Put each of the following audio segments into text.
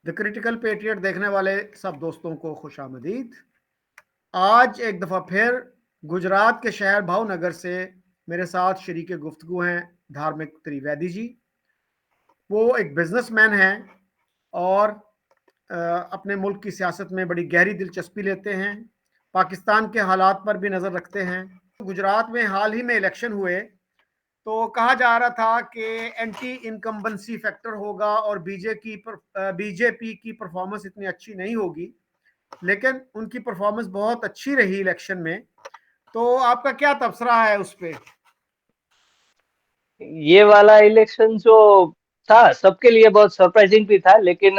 The critical patriot देखने वाले सब दोस्तों को खुशामदीद। आज एक दफ़ा फिर गुजरात के शहर भावनगर से मेरे साथ शरीक गुफ्तगू हैं धार्मिक त्रिवेदी जी। वो एक बिजनेसमैन हैं और अपने मुल्क की सियासत में बड़ी गहरी दिलचस्पी लेते हैं, पाकिस्तान के हालात पर भी नज़र रखते हैं। गुजरात में हाल ही में इलेक्शन हुए तो कहा जा रहा था कि एंटी इनकम्बेंसी फैक्टर होगा और बीजेपी की परफॉर्मेंस इतनी अच्छी नहीं होगी, लेकिन उनकी परफॉर्मेंस बहुत अच्छी रही इलेक्शन में। तो आपका क्या तबसरा है उस पे? ये वाला इलेक्शन जो था सबके लिए बहुत सरप्राइजिंग भी था, लेकिन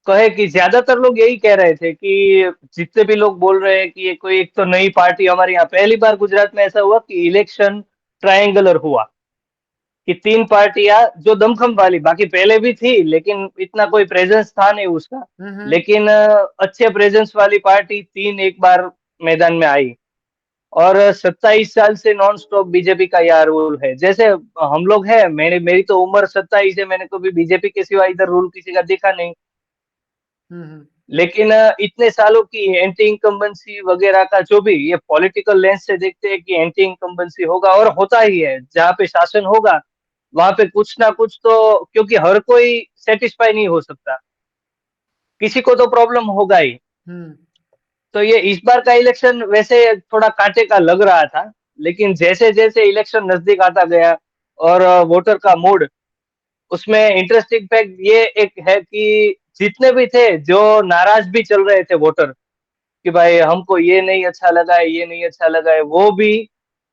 कहे कि ज्यादातर लोग यही कह रहे थे कि जितने भी लोग बोल रहे हैं कि ये कोई एक तो नई पार्टी हमारे यहाँ पहली बार गुजरात में ऐसा हुआ कि इलेक्शन ट्रायंगुलर हुआ, कि तीन पार्टियां जो दमखम वाली, बाकी पहले भी थी लेकिन इतना कोई प्रेजेंस था नहीं उसका, लेकिन अच्छे प्रेजेंस वाली पार्टी तीन एक बार मैदान में आई। और 27 साल से नॉन स्टॉप बीजेपी का यह रूल है। जैसे हम लोग हैं, मेरी तो उम्र 27 है, मैंने कभी बीजेपी के सिवा इधर रूल किसी का देखा नहीं। लेकिन इतने सालों की एंटी इनकम्बेंसी वगैरह का जो भी, ये पॉलिटिकल लेंस से देखते हैं कि एंटी इनकम्बेंसी होगा और होता ही है। जहाँ पे शासन होगा वहां पे कुछ ना कुछ तो, क्योंकि हर कोई सेटिस्फाई नहीं हो सकता, किसी को तो प्रॉब्लम होगा ही। तो ये इस बार का इलेक्शन वैसे थोड़ा कांटे का लग रहा था, लेकिन जैसे जैसे इलेक्शन नजदीक आता गया और वोटर का मूड, उसमें इंटरेस्टिंग फैक्ट ये एक है कि जितने भी थे जो नाराज भी चल रहे थे वोटर, कि भाई हमको ये नहीं अच्छा लगा है, ये नहीं अच्छा लगा है,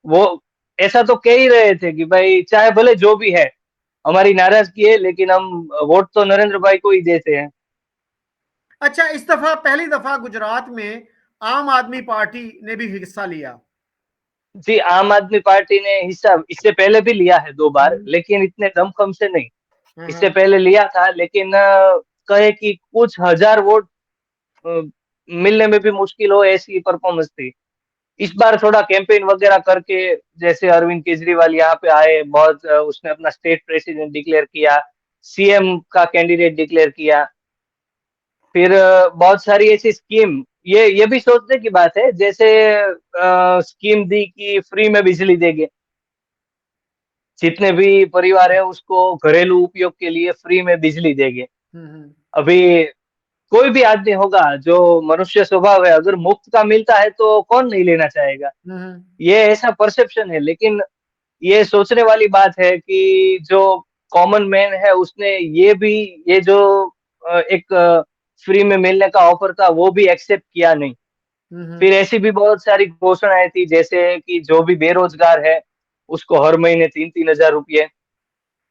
वो ऐसा तो कह ही रहे थे कि भाई चाहे भले जो भी है हमारी नाराजगी है, लेकिन हम वोट तो नरेंद्र भाई को ही देते हैं। अच्छा, इस दफा पहली दफा गुजरात में आम आदमी पार्टी ने भी हिस्सा लिया। जी, आम आदमी पार्टी ने हिस्सा इससे पहले भी लिया है 2 बार, लेकिन इतने दमखम से नहीं। इससे पहले लिया था, लेकिन कहे कि कुछ हजार वोट अ, मिलने में भी मुश्किल हो, ऐसी परफॉर्मेंस थी। इस बार थोड़ा कैंपेन वगैरह करके, जैसे अरविंद केजरीवाल यहाँ पे आए, बहुत उसने अपना स्टेट प्रेसिडेंट डिक्लेयर किया, सीएम का कैंडिडेट डिक्लेयर किया। फिर बहुत सारी ऐसी स्कीम, ये भी सोचने की बात है, जैसे स्कीम दी कि फ्री में बिजली देंगे, जितने भी परिवार है उसको घरेलू उपयोग के लिए फ्री में बिजली देंगे। अभी कोई भी आदमी होगा जो मनुष्य स्वभाव है, अगर मुफ्त का मिलता है तो कौन नहीं लेना चाहेगा। ये ऐसा परसेप्शन है, लेकिन ये सोचने वाली बात है कि जो कॉमन मैन है उसने ये जो एक फ्री में मिलने का ऑफर था वो भी एक्सेप्ट किया नहीं। फिर ऐसी भी बहुत सारी घोषणाएं थी, जैसे कि जो भी बेरोजगार है उसको हर महीने 3-3 हजार रुपये,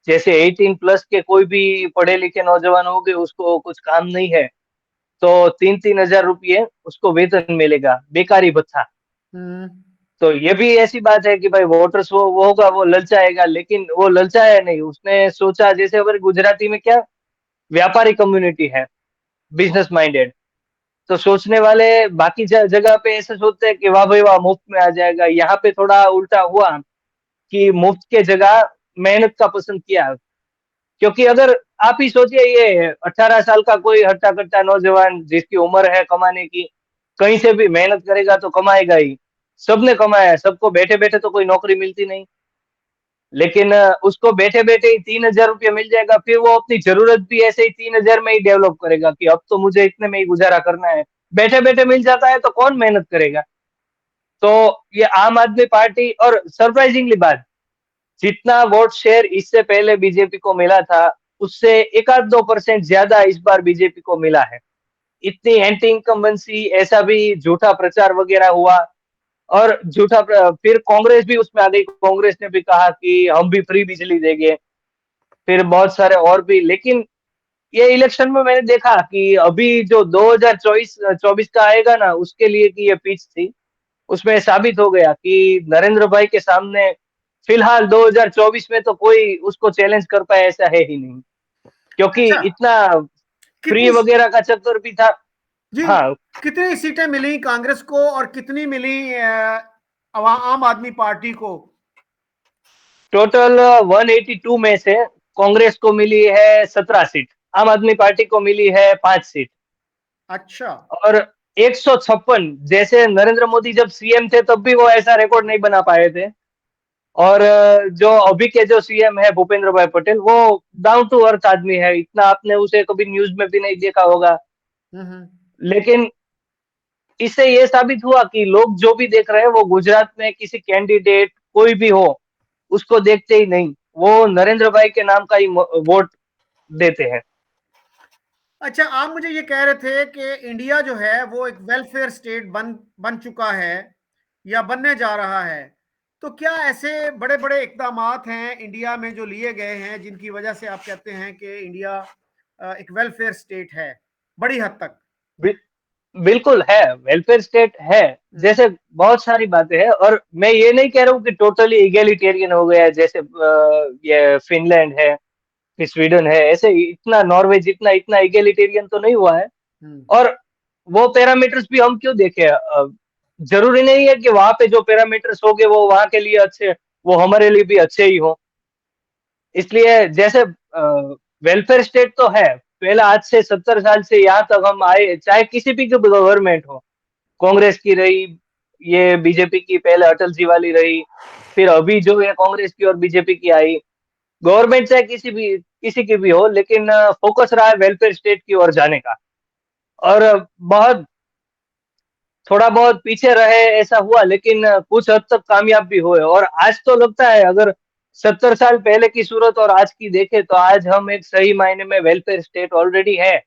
जैसे 18+ के कोई भी पढ़े लिखे नौजवान हो गए, उसको कुछ काम नहीं है तो 3-3 हजार रुपये उसको वेतन मिलेगा, बेकारी भत्ता। तो ये भी ऐसी बात है कि भाई वोटर्स वो होगा, वो ललचाएगा, लेकिन वो ललचाया नहीं। उसने सोचा, जैसे हमारे गुजराती में क्या व्यापारी कम्युनिटी है, बिजनेस माइंडेड, तो सोचने वाले बाकी जगह पे ऐसे सोचते हैं कि वाह भाई वाह, मुफ्त में आ जाएगा। यहाँ पे थोड़ा उल्टा हुआ कि मुफ्त के जगह मेहनत का पसंद किया। क्योंकि अगर आप ही सोचिए, ये 18 साल का कोई हट्टा कट्टा नौजवान जिसकी उम्र है कमाने की, कहीं से भी मेहनत करेगा तो कमाएगा ही। सबने कमाया है, सबको बैठे बैठे तो कोई नौकरी मिलती नहीं, लेकिन उसको बैठे बैठे ही 3 हजार रुपये मिल जाएगा। फिर वो अपनी जरूरत भी ऐसे ही 3 हजार में ही डेवलप करेगा कि अब तो मुझे इतने में ही गुजारा करना है। बैठे बैठे मिल जाता है तो कौन मेहनत करेगा। तो ये आम आदमी पार्टी, और सरप्राइजिंगली बात, जितना वोट शेयर इससे पहले बीजेपी को मिला था उससे 1-2% ज्यादा इस बार बीजेपी को मिला है। इतनी एंटी इनकम्बेंसी, ऐसा भी झूठा प्रचार वगैरह हुआ, और फिर कांग्रेस भी उसमें आ गई। कांग्रेस ने भी कहा कि हम भी फ्री बिजली देंगे, फिर बहुत सारे और भी। लेकिन ये इलेक्शन में मैंने देखा कि अभी जो 2024 24 का आएगा ना, उसके लिए की ये पिच थी, उसमें साबित हो गया कि नरेंद्र भाई के सामने फिलहाल 2024 में तो कोई उसको चैलेंज कर पाए ऐसा है ही नहीं, क्योंकि अच्छा, इतना फ्री कितनी वगैरह का चक्कर भी था। जी, हाँ, कितनी सीटें मिली कांग्रेस को और कितनी मिली आम आदमी पार्टी को? टोटल 182 में से कांग्रेस को मिली है 17 सीट। आम आदमी पार्टी को मिली है 5 सीट। अच्छा। और 156, जैसे नरेंद्र मोदी जब सीएम थे तब भी वो ऐसा रिकॉर्ड नहीं बना पाए थे। और जो अभी के जो सीएम है भूपेंद्र भाई पटेल, वो डाउन टू अर्थ आदमी है, इतना आपने उसे कभी न्यूज में भी नहीं देखा होगा। हम्म। लेकिन इससे ये साबित हुआ कि लोग जो भी देख रहे हैं वो गुजरात में किसी कैंडिडेट कोई भी हो उसको देखते ही नहीं, वो नरेंद्र भाई के नाम का ही वोट देते हैं। अच्छा, आप मुझे ये कह रहे थे कि इंडिया जो है वो एक वेलफेयर स्टेट बन बन चुका है या बनने जा रहा है। तो क्या ऐसे बड़े बड़े इकदामात हैं इंडिया में जो लिए गए हैं जिनकी वजह से आप कहते हैं कि इंडिया एक वेलफेयर स्टेट है बड़ी हद तक? बिल्कुल है, वेलफेयर स्टेट है। हम्म। जैसे बहुत सारी बातें हैं, और मैं ये नहीं कह रहा हूँ कि टोटली इगैलिटेरियन हो गया है, जैसे ये फिनलैंड है, फिर स्वीडन है, ऐसे इतना नॉर्वे जितना इतना इगैलिटेरियन तो नहीं हुआ है। हम्म। और वो पैरामीटर्स भी हम क्यों देखें, जरूरी नहीं है कि वहां पे जो पैरामीटर्स होंगे वो वहां के लिए अच्छे, वो हमारे लिए भी अच्छे ही हो। इसलिए जैसे वेलफेयर स्टेट तो है, पहला आज से 70 साल से यहाँ तक हम आए, चाहे किसी भी की गवर्नमेंट हो, कांग्रेस की रही, ये बीजेपी की पहले अटल जी वाली रही, फिर अभी जो है कांग्रेस की और बीजेपी की आई, गवर्नमेंट चाहे किसी की भी हो, लेकिन फोकस रहा है वेलफेयर स्टेट की ओर जाने का। और बहुत थोड़ा बहुत पीछे रहे ऐसा हुआ, लेकिन कुछ हद तक कामयाब भी हुए। और आज तो लगता है अगर 70 साल पहले की सूरत और आज की देखे तो आज हम एक सही मायने में वेलफेयर स्टेट ऑलरेडी है,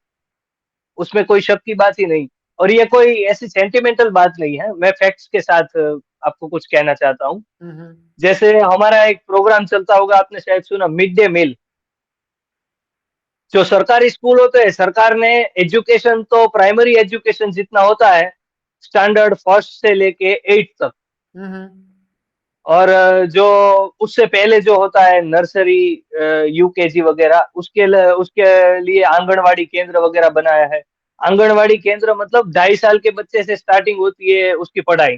उसमें कोई शक की बात ही नहीं। और ये कोई ऐसी सेंटिमेंटल बात नहीं है, मैं फैक्ट्स के साथ आपको कुछ कहना चाहता हूँ। हम्म। जैसे हमारा एक प्रोग्राम चलता होगा, आपने शायद सुना, मिड डे मील। जो सरकारी स्कूल होते हैं, सरकार ने एजुकेशन तो प्राइमरी एजुकेशन जितना होता है, स्टैंडर्ड फर्स्ट से लेके 8 तक, हम्म। और जो उससे पहले जो होता है नर्सरी, यूकेजी वगैरह, उसके लिए आंगनवाड़ी केंद्र वगैरह बनाया है। आंगनवाड़ी केंद्र मतलब 2.5 साल के बच्चे से स्टार्टिंग होती है उसकी पढ़ाई।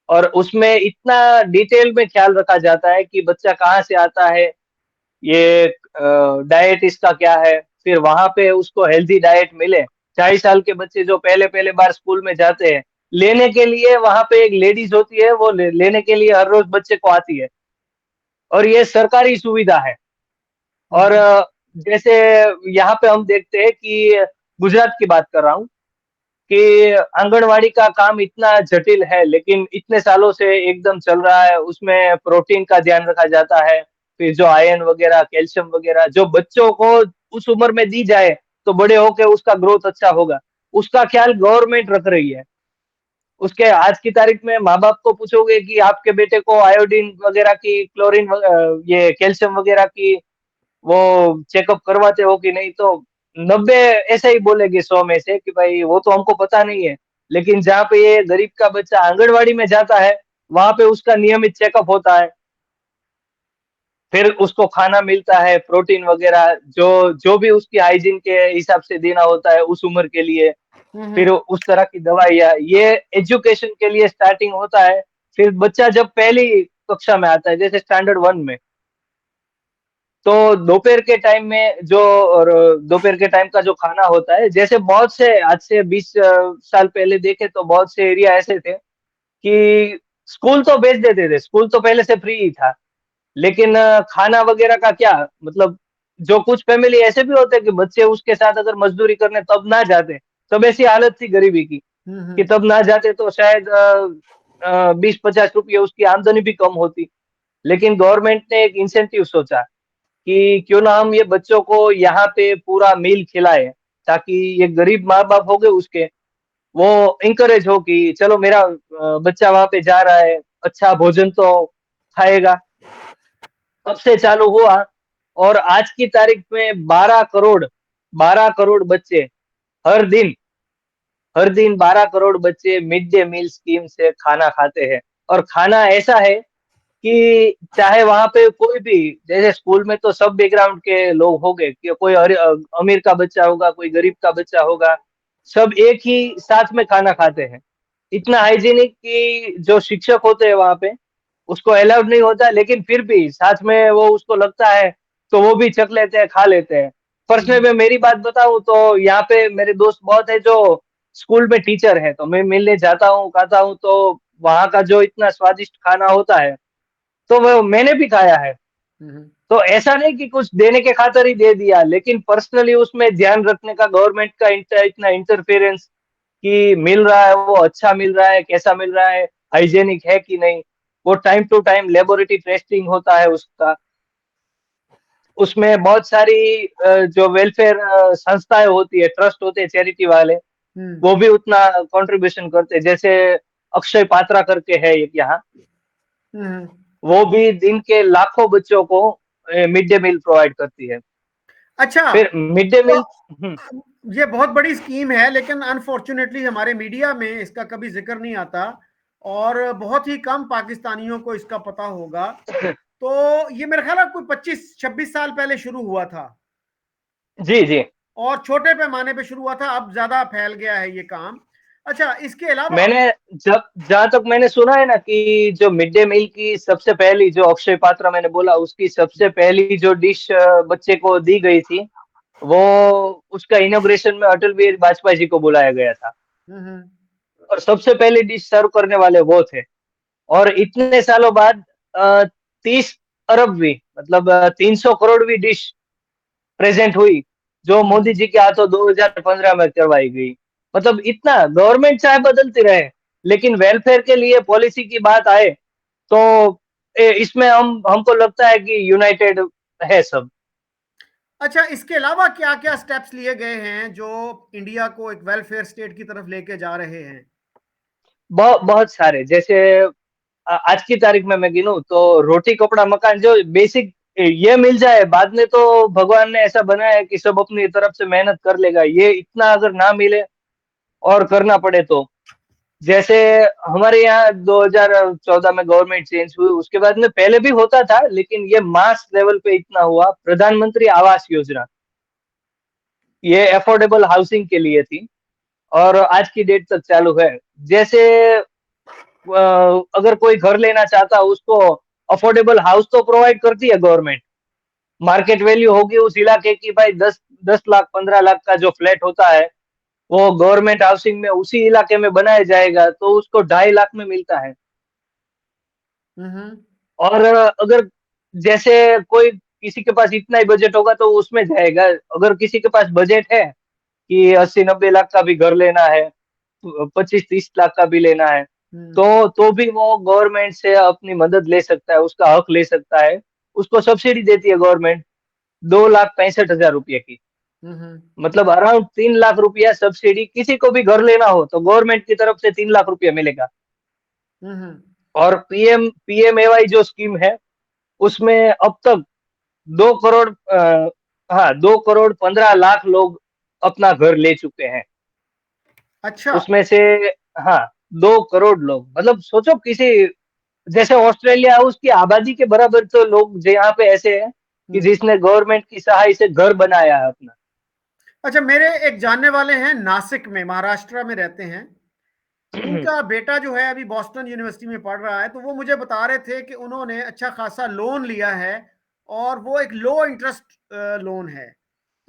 और उसमें इतना डिटेल में ख्याल रखा जाता है कि बच्चा कहाँ से आता है, ये डाइट इसका क्या है, फिर वहां पे उसको हेल्दी डाइट मिले। 2.5 साल के बच्चे जो पहले पहले बार स्कूल में जाते हैं, लेने के लिए वहां पे एक लेडीज होती है, वो लेने के लिए हर रोज बच्चे को आती है। और ये सरकारी सुविधा है। और हम्म। जैसे यहाँ पे हम देखते हैं कि गुजरात की बात कर रहा हूँ, कि आंगनवाड़ी का काम इतना जटिल है, लेकिन इतने सालों से एकदम चल रहा है। उसमें प्रोटीन का ध्यान रखा जाता है, फिर जो आयरन वगैरह, कैल्शियम वगैरह जो बच्चों को उस उम्र में दी जाए तो बड़े होके उसका ग्रोथ अच्छा होगा, उसका ख्याल गवर्नमेंट रख रही है। उसके आज की तारीख में माँ बाप को पूछोगे कि आपके बेटे को आयोडीन वगैरह की, क्लोरीन ये कैल्शियम वगैरह की वो चेकअप करवाते हो कि नहीं, तो 90 ऐसे ही बोलेंगे 100 में से कि भाई वो तो हमको पता नहीं है। लेकिन जहाँ पे ये गरीब का बच्चा आंगनवाड़ी में जाता है, वहां पे उसका नियमित चेकअप होता है, फिर उसको खाना मिलता है, प्रोटीन वगैरह जो जो भी उसकी हाइजीन के हिसाब से देना होता है उस उम्र के लिए, फिर हम्म। उस तरह की दवाइयाँ, ये एजुकेशन के लिए स्टार्टिंग होता है। फिर बच्चा जब पहली कक्षा में आता है, जैसे स्टैंडर्ड 1 में, तो दोपहर के टाइम में जो, और दोपहर के टाइम का जो खाना होता है, जैसे बहुत से आज से 20 साल पहले देखे तो बहुत से एरिया ऐसे थे कि स्कूल तो भेज देते थे, स्कूल तो पहले से फ्री ही था, लेकिन खाना वगैरह का क्या मतलब। जो कुछ फैमिली ऐसे भी होते हैं कि बच्चे उसके साथ अगर मजदूरी करने तब ना जाते, तब ऐसी हालत थी गरीबी की कि हम्म। तब ना जाते, तो शायद 20-50 रुपये उसकी आमदनी भी कम होती। लेकिन गवर्नमेंट ने एक इंसेंटिव सोचा कि क्यों ना हम ये बच्चों को यहाँ पे पूरा मील खिलाए, ताकि ये गरीब माँ बाप हो गए उसके, वो इंकरेज हो कि चलो मेरा बच्चा वहां पे जा रहा है, अच्छा भोजन तो खाएगा। तब से चालू हुआ। और आज की तारीख में 12 करोड़ बच्चे हर दिन, हर दिन 12 करोड़ बच्चे मिड डे मील स्कीम से खाना खाते हैं। और खाना ऐसा है कि चाहे वहां पे कोई भी, जैसे स्कूल में तो सब बैकग्राउंड के लोग हो गए, कि कोई अमीर का बच्चा होगा, कोई गरीब का बच्चा होगा, सब एक ही साथ में खाना खाते हैं। इतना हाइजीनिक कि जो शिक्षक होते हैं वहां पे, उसको अलाउड नहीं होता, लेकिन फिर भी साथ में वो उसको लगता है तो वो भी चख लेते हैं, खा लेते हैं। पर्सनल में मेरी बात बताऊं तो यहाँ पे मेरे दोस्त बहुत है जो स्कूल में टीचर है, तो मैं मिलने जाता हूँ, खाता हूँ, तो वहाँ का जो इतना स्वादिष्ट खाना होता है तो वो मैंने भी खाया है। हम्म, तो ऐसा नहीं कि कुछ देने के खातिर ही दे दिया, लेकिन पर्सनली उसमें ध्यान रखने का गवर्नमेंट का इतना इंटरफेरेंस कि मिल रहा है वो अच्छा मिल रहा है, कैसा मिल रहा है, हाइजेनिक है कि नहीं, वो time to time laboratory testing होता है उसका। उसमें बहुत सारी जो वेलफेयर संस्थाएं होती है, ट्रस्ट होते हैं चैरिटी वाले, हम्म, वो भी उतना कंट्रीब्यूशन करते हैं। जैसे अक्षय पात्रा करके है एक यहाँ, हम्म। वो भी दिन के लाखों बच्चों को मिड डे मील प्रोवाइड करती है। अच्छा, फिर मिड डे तो मील। ये बहुत बड़ी स्कीम है, लेकिन अनफॉर्चुनेटली हमारे मीडिया में इसका कभी जिक्र नहीं आता और बहुत ही कम पाकिस्तानियों को इसका पता होगा। तो ये मेरे ख्याल है कोई 25-26 साल पहले शुरू हुआ था जी जी। और छोटे पैमाने पे शुरू हुआ था, अब ज्यादा फैल गया है ये काम। अच्छा, इसके अलावा मैंने जब जहां तक मैंने सुना है ना कि जो मिड डे मील की सबसे पहली, जो अक्षय पात्रा मैंने बोला, उसकी सबसे पहली जो डिश बच्चे को दी गई थी, वो उसका इनॉग्रेशन में अटल बिहारी वाजपेयी जी को बुलाया गया था, हम्म, और सबसे पहले डिश सर्व करने वाले वो थे। और इतने सालों बाद 30 अरबवीं, मतलब 300 करोड़वीं डिश प्रेजेंट हुई, जो हम्म, मोदी जी के हाथों 2015 में करवाई गई। मतलब इतना गवर्नमेंट चाहे बदलती रहे, लेकिन वेलफेयर के लिए पॉलिसी की बात आए तो इसमें हमको लगता है कि यूनाइटेड है सब। अच्छा, इसके अलावा क्या क्या स्टेप्स लिए गए हैं जो इंडिया को एक वेलफेयर स्टेट की तरफ लेके जा रहे हैं? बहुत सारे, जैसे आज की तारीख में मैं गिनूं तो रोटी कपड़ा मकान जो बेसिक ये मिल जाए, बाद में तो भगवान ने ऐसा बनाया है कि सब अपनी तरफ से मेहनत कर लेगा, ये इतना अगर ना मिले और करना पड़े तो। जैसे हमारे यहाँ 2014 में गवर्नमेंट चेंज हुई, उसके बाद में पहले भी होता था, लेकिन ये मास लेवल पे इतना हुआ, प्रधानमंत्री आवास योजना, ये अफोर्डेबल हाउसिंग के लिए थी और आज की डेट तक चालू है। जैसे अगर कोई घर लेना चाहता है उसको अफोर्डेबल हाउस तो प्रोवाइड करती है गवर्नमेंट। मार्केट वैल्यू होगी उस इलाके की भाई 10 10 लाख 15 लाख का जो फ्लैट होता है, वो गवर्नमेंट हाउसिंग में उसी इलाके में बनाया जाएगा तो उसको 2.5 लाख में मिलता है। हम्म, और अगर जैसे कोई किसी के पास इतना ही बजट होगा तो उसमें जाएगा। अगर किसी के पास बजट है कि 80 90 लाख का भी घर लेना है, 25 30 लाख का भी लेना है, हम्म, तो भी वो गवर्नमेंट से अपनी मदद ले सकता है, उसका हक ले सकता है। उसको सब्सिडी देती है गवर्नमेंट 2,65,000 रुपये की, हम्म, मतलब अराउंड 3 लाख रुपया सब्सिडी। किसी को भी घर लेना हो तो गवर्नमेंट की तरफ से 3 लाख रुपया मिलेगा। हम्म। और पीएमएवाई जो स्कीम है, उसमें अब तक 2 करोड़ हाँ 2,15 लाख लोग अपना घर ले चुके हैं। अच्छा। उसमें से हाँ 2 करोड़ लोग, मतलब सोचो किसी, जैसे ऑस्ट्रेलिया है उसकी आबादी के बराबर तो लोग जो यहाँ पे ऐसे हैं कि हम्म। जिसने गवर्नमेंट की सहाय से घर बनाया है अपना। अच्छा, मेरे एक जानने वाले हैं, नासिक में, महाराष्ट्र में रहते हैं। उनका बेटा जो है अभी बॉस्टन यूनिवर्सिटी में पढ़ रहा है, तो वो मुझे बता रहे थे कि उन्होंने अच्छा खासा लोन लिया है और वो एक लो इंटरेस्ट लोन है।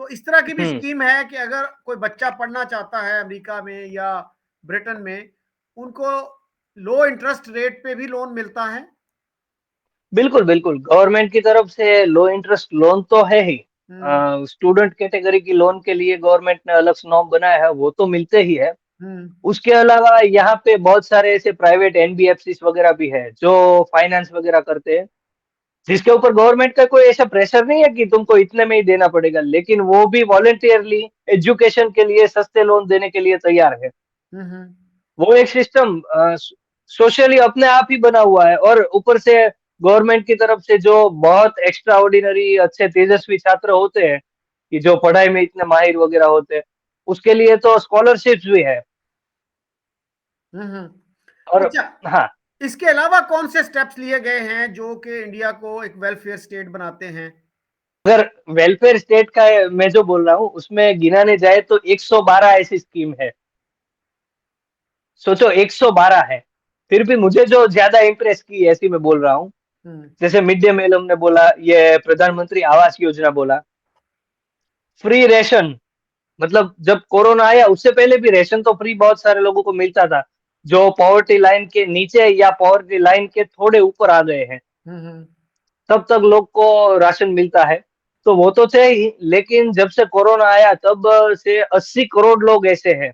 तो इस तरह की भी हम्म। स्कीम है कि अगर कोई बच्चा पढ़ना चाहता है अमेरिका में या ब्रिटेन में, उनको लो इंटरेस्ट रेट पे भी लोन मिलता है। बिल्कुल बिल्कुल, गवर्नमेंट की तरफ से लो इंटरेस्ट लोन तो है ही। हम्म, स्टूडेंट कैटेगरी की लोन के लिए गवर्नमेंट ने अलग से नॉर्म बनाया है, वो तो मिलते ही है। हम्म, उसके अलावा यहाँ पे बहुत सारे ऐसे प्राइवेट एनबीएफसी वगैरह भी है जो फाइनेंस वगैरह करते हैं, जिसके ऊपर गवर्नमेंट का कोई ऐसा प्रेशर नहीं है कि तुमको इतने में ही देना पड़ेगा, लेकिन वो भी वॉलेंटियरली एजुकेशन के लिए सस्ते लोन देने के लिए तैयार है। हम्म, वो एक सिस्टम सोशली अपने आप ही बना हुआ है, और ऊपर से गवर्नमेंट की तरफ से जो बहुत एक्स्ट्रा ऑर्डिनरी अच्छे तेजस्वी छात्र होते हैं कि जो पढ़ाई में इतने माहिर वगैरह होते हैं, उसके लिए तो स्कॉलरशिप्स भी है। हम्म। और अच्छा, हाँ, इसके अलावा कौन से स्टेप्स लिए गए हैं जो कि इंडिया को एक वेलफेयर स्टेट बनाते हैं? अगर वेलफेयर स्टेट का मैं जो बोल रहा हूँ उसमें गिनाने जाए तो 112 ऐसी स्कीम है। सोचो 112 है। फिर भी मुझे जो ज्यादा इंप्रेस की ऐसी मैं बोल रहा हूँ, हम्म, जैसे मिड डे मील हमने बोला, ये प्रधानमंत्री आवास योजना बोला, फ्री रेशन, मतलब जब कोरोना आया उससे पहले भी राशन तो फ्री बहुत सारे लोगों को मिलता था, जो पॉवर्टी लाइन के नीचे या पॉवर्टी लाइन के थोड़े ऊपर आ गए हैं, हम्म तब तक लोग को राशन मिलता है। तो वो तो थे ही, लेकिन जब से कोरोना आया तब से 80 करोड़ लोग ऐसे हैं,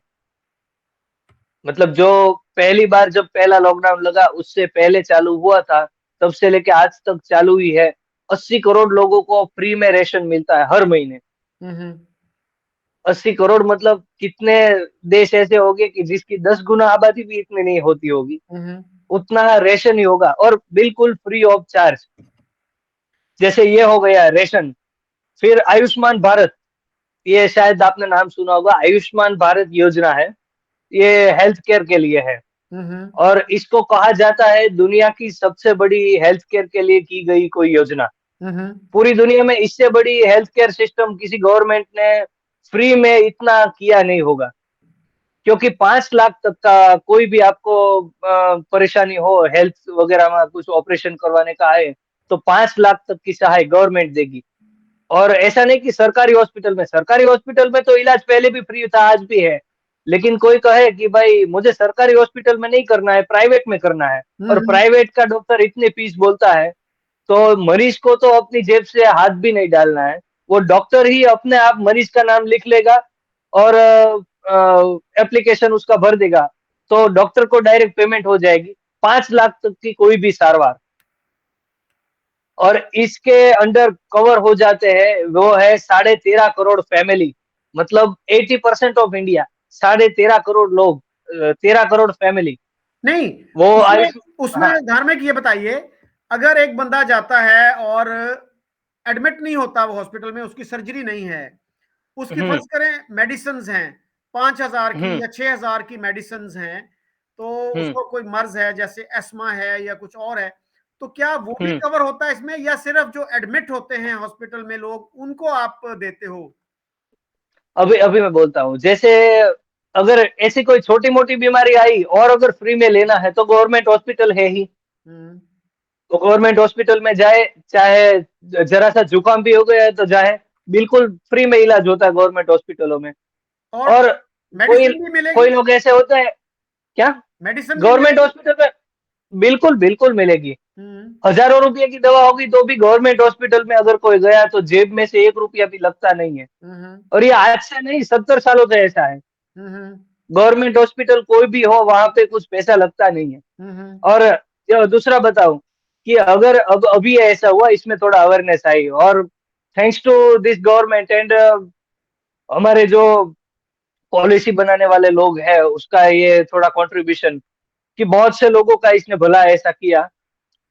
मतलब जो पहली बार जब पहला लॉकडाउन लगा उससे पहले चालू हुआ था, तब से लेके आज तक चालू ही है। 80 करोड़ लोगों को फ्री में राशन मिलता है हर महीने। हम्म 80 करोड़ मतलब कितने देश ऐसे होंगे कि जिसकी 10 गुना आबादी भी इतनी नहीं होती होगी, हम्म उतना रेशन ही होगा और बिल्कुल फ्री ऑफ चार्ज। जैसे ये हो गया रेशन। फिर आयुष्मान भारत, ये शायद आपने नाम सुना होगा, आयुष्मान भारत योजना है, ये हेल्थ केयर के लिए है। हम्म और इसको कहा जाता है दुनिया की सबसे बड़ी हेल्थ केयर के लिए की गई कोई योजना। हम्म पूरी दुनिया में इससे बड़ी हेल्थ केयर सिस्टम किसी गवर्नमेंट ने फ्री में इतना किया नहीं होगा, क्योंकि 5 लाख तक का कोई भी आपको परेशानी हो, हेल्थ वगैरह में कुछ ऑपरेशन करवाने का है, तो 5 लाख तक की सहाय गवर्नमेंट देगी। और ऐसा नहीं कि सरकारी हॉस्पिटल में तो इलाज पहले भी फ्री था, आज भी है। लेकिन कोई कहे कि भाई मुझे सरकारी हॉस्पिटल में नहीं करना है, प्राइवेट में करना है, और हम्म प्राइवेट का डॉक्टर इतने फीस बोलता है, तो मरीज को तो अपनी जेब से हाथ भी नहीं डालना है। वो डॉक्टर ही अपने आप मरीज का नाम लिख लेगा और एप्लीकेशन उसका भर देगा, तो डॉक्टर को डायरेक्ट पेमेंट हो जाएगी, 5 लाख तक की कोई भी सारवार। और इसके अंडर कवर हो जाते हैं वो है 13.5 करोड़ फैमिली, मतलब 80% ऑफ इंडिया, 13.5 करोड़ लोग, 13 करोड़ फैमिली। नहीं, वो उसमें आयुष उसमें हाँ। धार्मिक ये बताइए, अगर एक बंदा जाता है और एडमिट नहीं होता वो हॉस्पिटल में, उसकी सर्जरी नहीं है, उसकी हम्म। फर्ज करें मेडिसिन हैं 5,000 की हम्म। या 6,000 की मेडिसिन हैं, तो हम्म। उसको कोई मर्ज है जैसे एस्मा है या कुछ और है, तो क्या वो भी हम्म। कवर होता है इसमें, या सिर्फ जो एडमिट होते हैं हॉस्पिटल में लोग उनको आप देते हो? अभी अभी मैं बोलता हूँ, जैसे अगर ऐसी कोई छोटी मोटी बीमारी आई और अगर फ्री में लेना है तो गवर्नमेंट हॉस्पिटल है ही। हम्म तो गवर्नमेंट हॉस्पिटल में जाए, चाहे जरा सा जुकाम भी हो गया है तो जाए, बिल्कुल फ्री में इलाज होता है गवर्नमेंट हॉस्पिटलों में। और और कोई मेडिसिन भी मिलेगी? कोई लोग ऐसे होते हैं। क्या? मेडिसिन भी गवर्नमेंट मिलेगी? हॉस्पिटल में बिल्कुल बिल्कुल मिलेगी। हम्म हजारों रुपए की दवा होगी तो भी गवर्नमेंट हॉस्पिटल में अगर कोई गया तो जेब में से 1 रुपया भी लगता नहीं है। हम्म और ये आज से नहीं, 70 सालों से ऐसा है। हम्म गवर्नमेंट हॉस्पिटल कोई भी हो, वहां पे कुछ पैसा लगता नहीं है। हम्म और दूसरा बताऊं कि अगर अब अभी ऐसा हुआ, इसमें थोड़ा अवेयरनेस आई, और thanks to this government and हमारे जो पॉलिसी बनाने वाले लोग हैं उसका ये थोड़ा कंट्रीब्यूशन, कि बहुत से लोगों का इसने भला ऐसा किया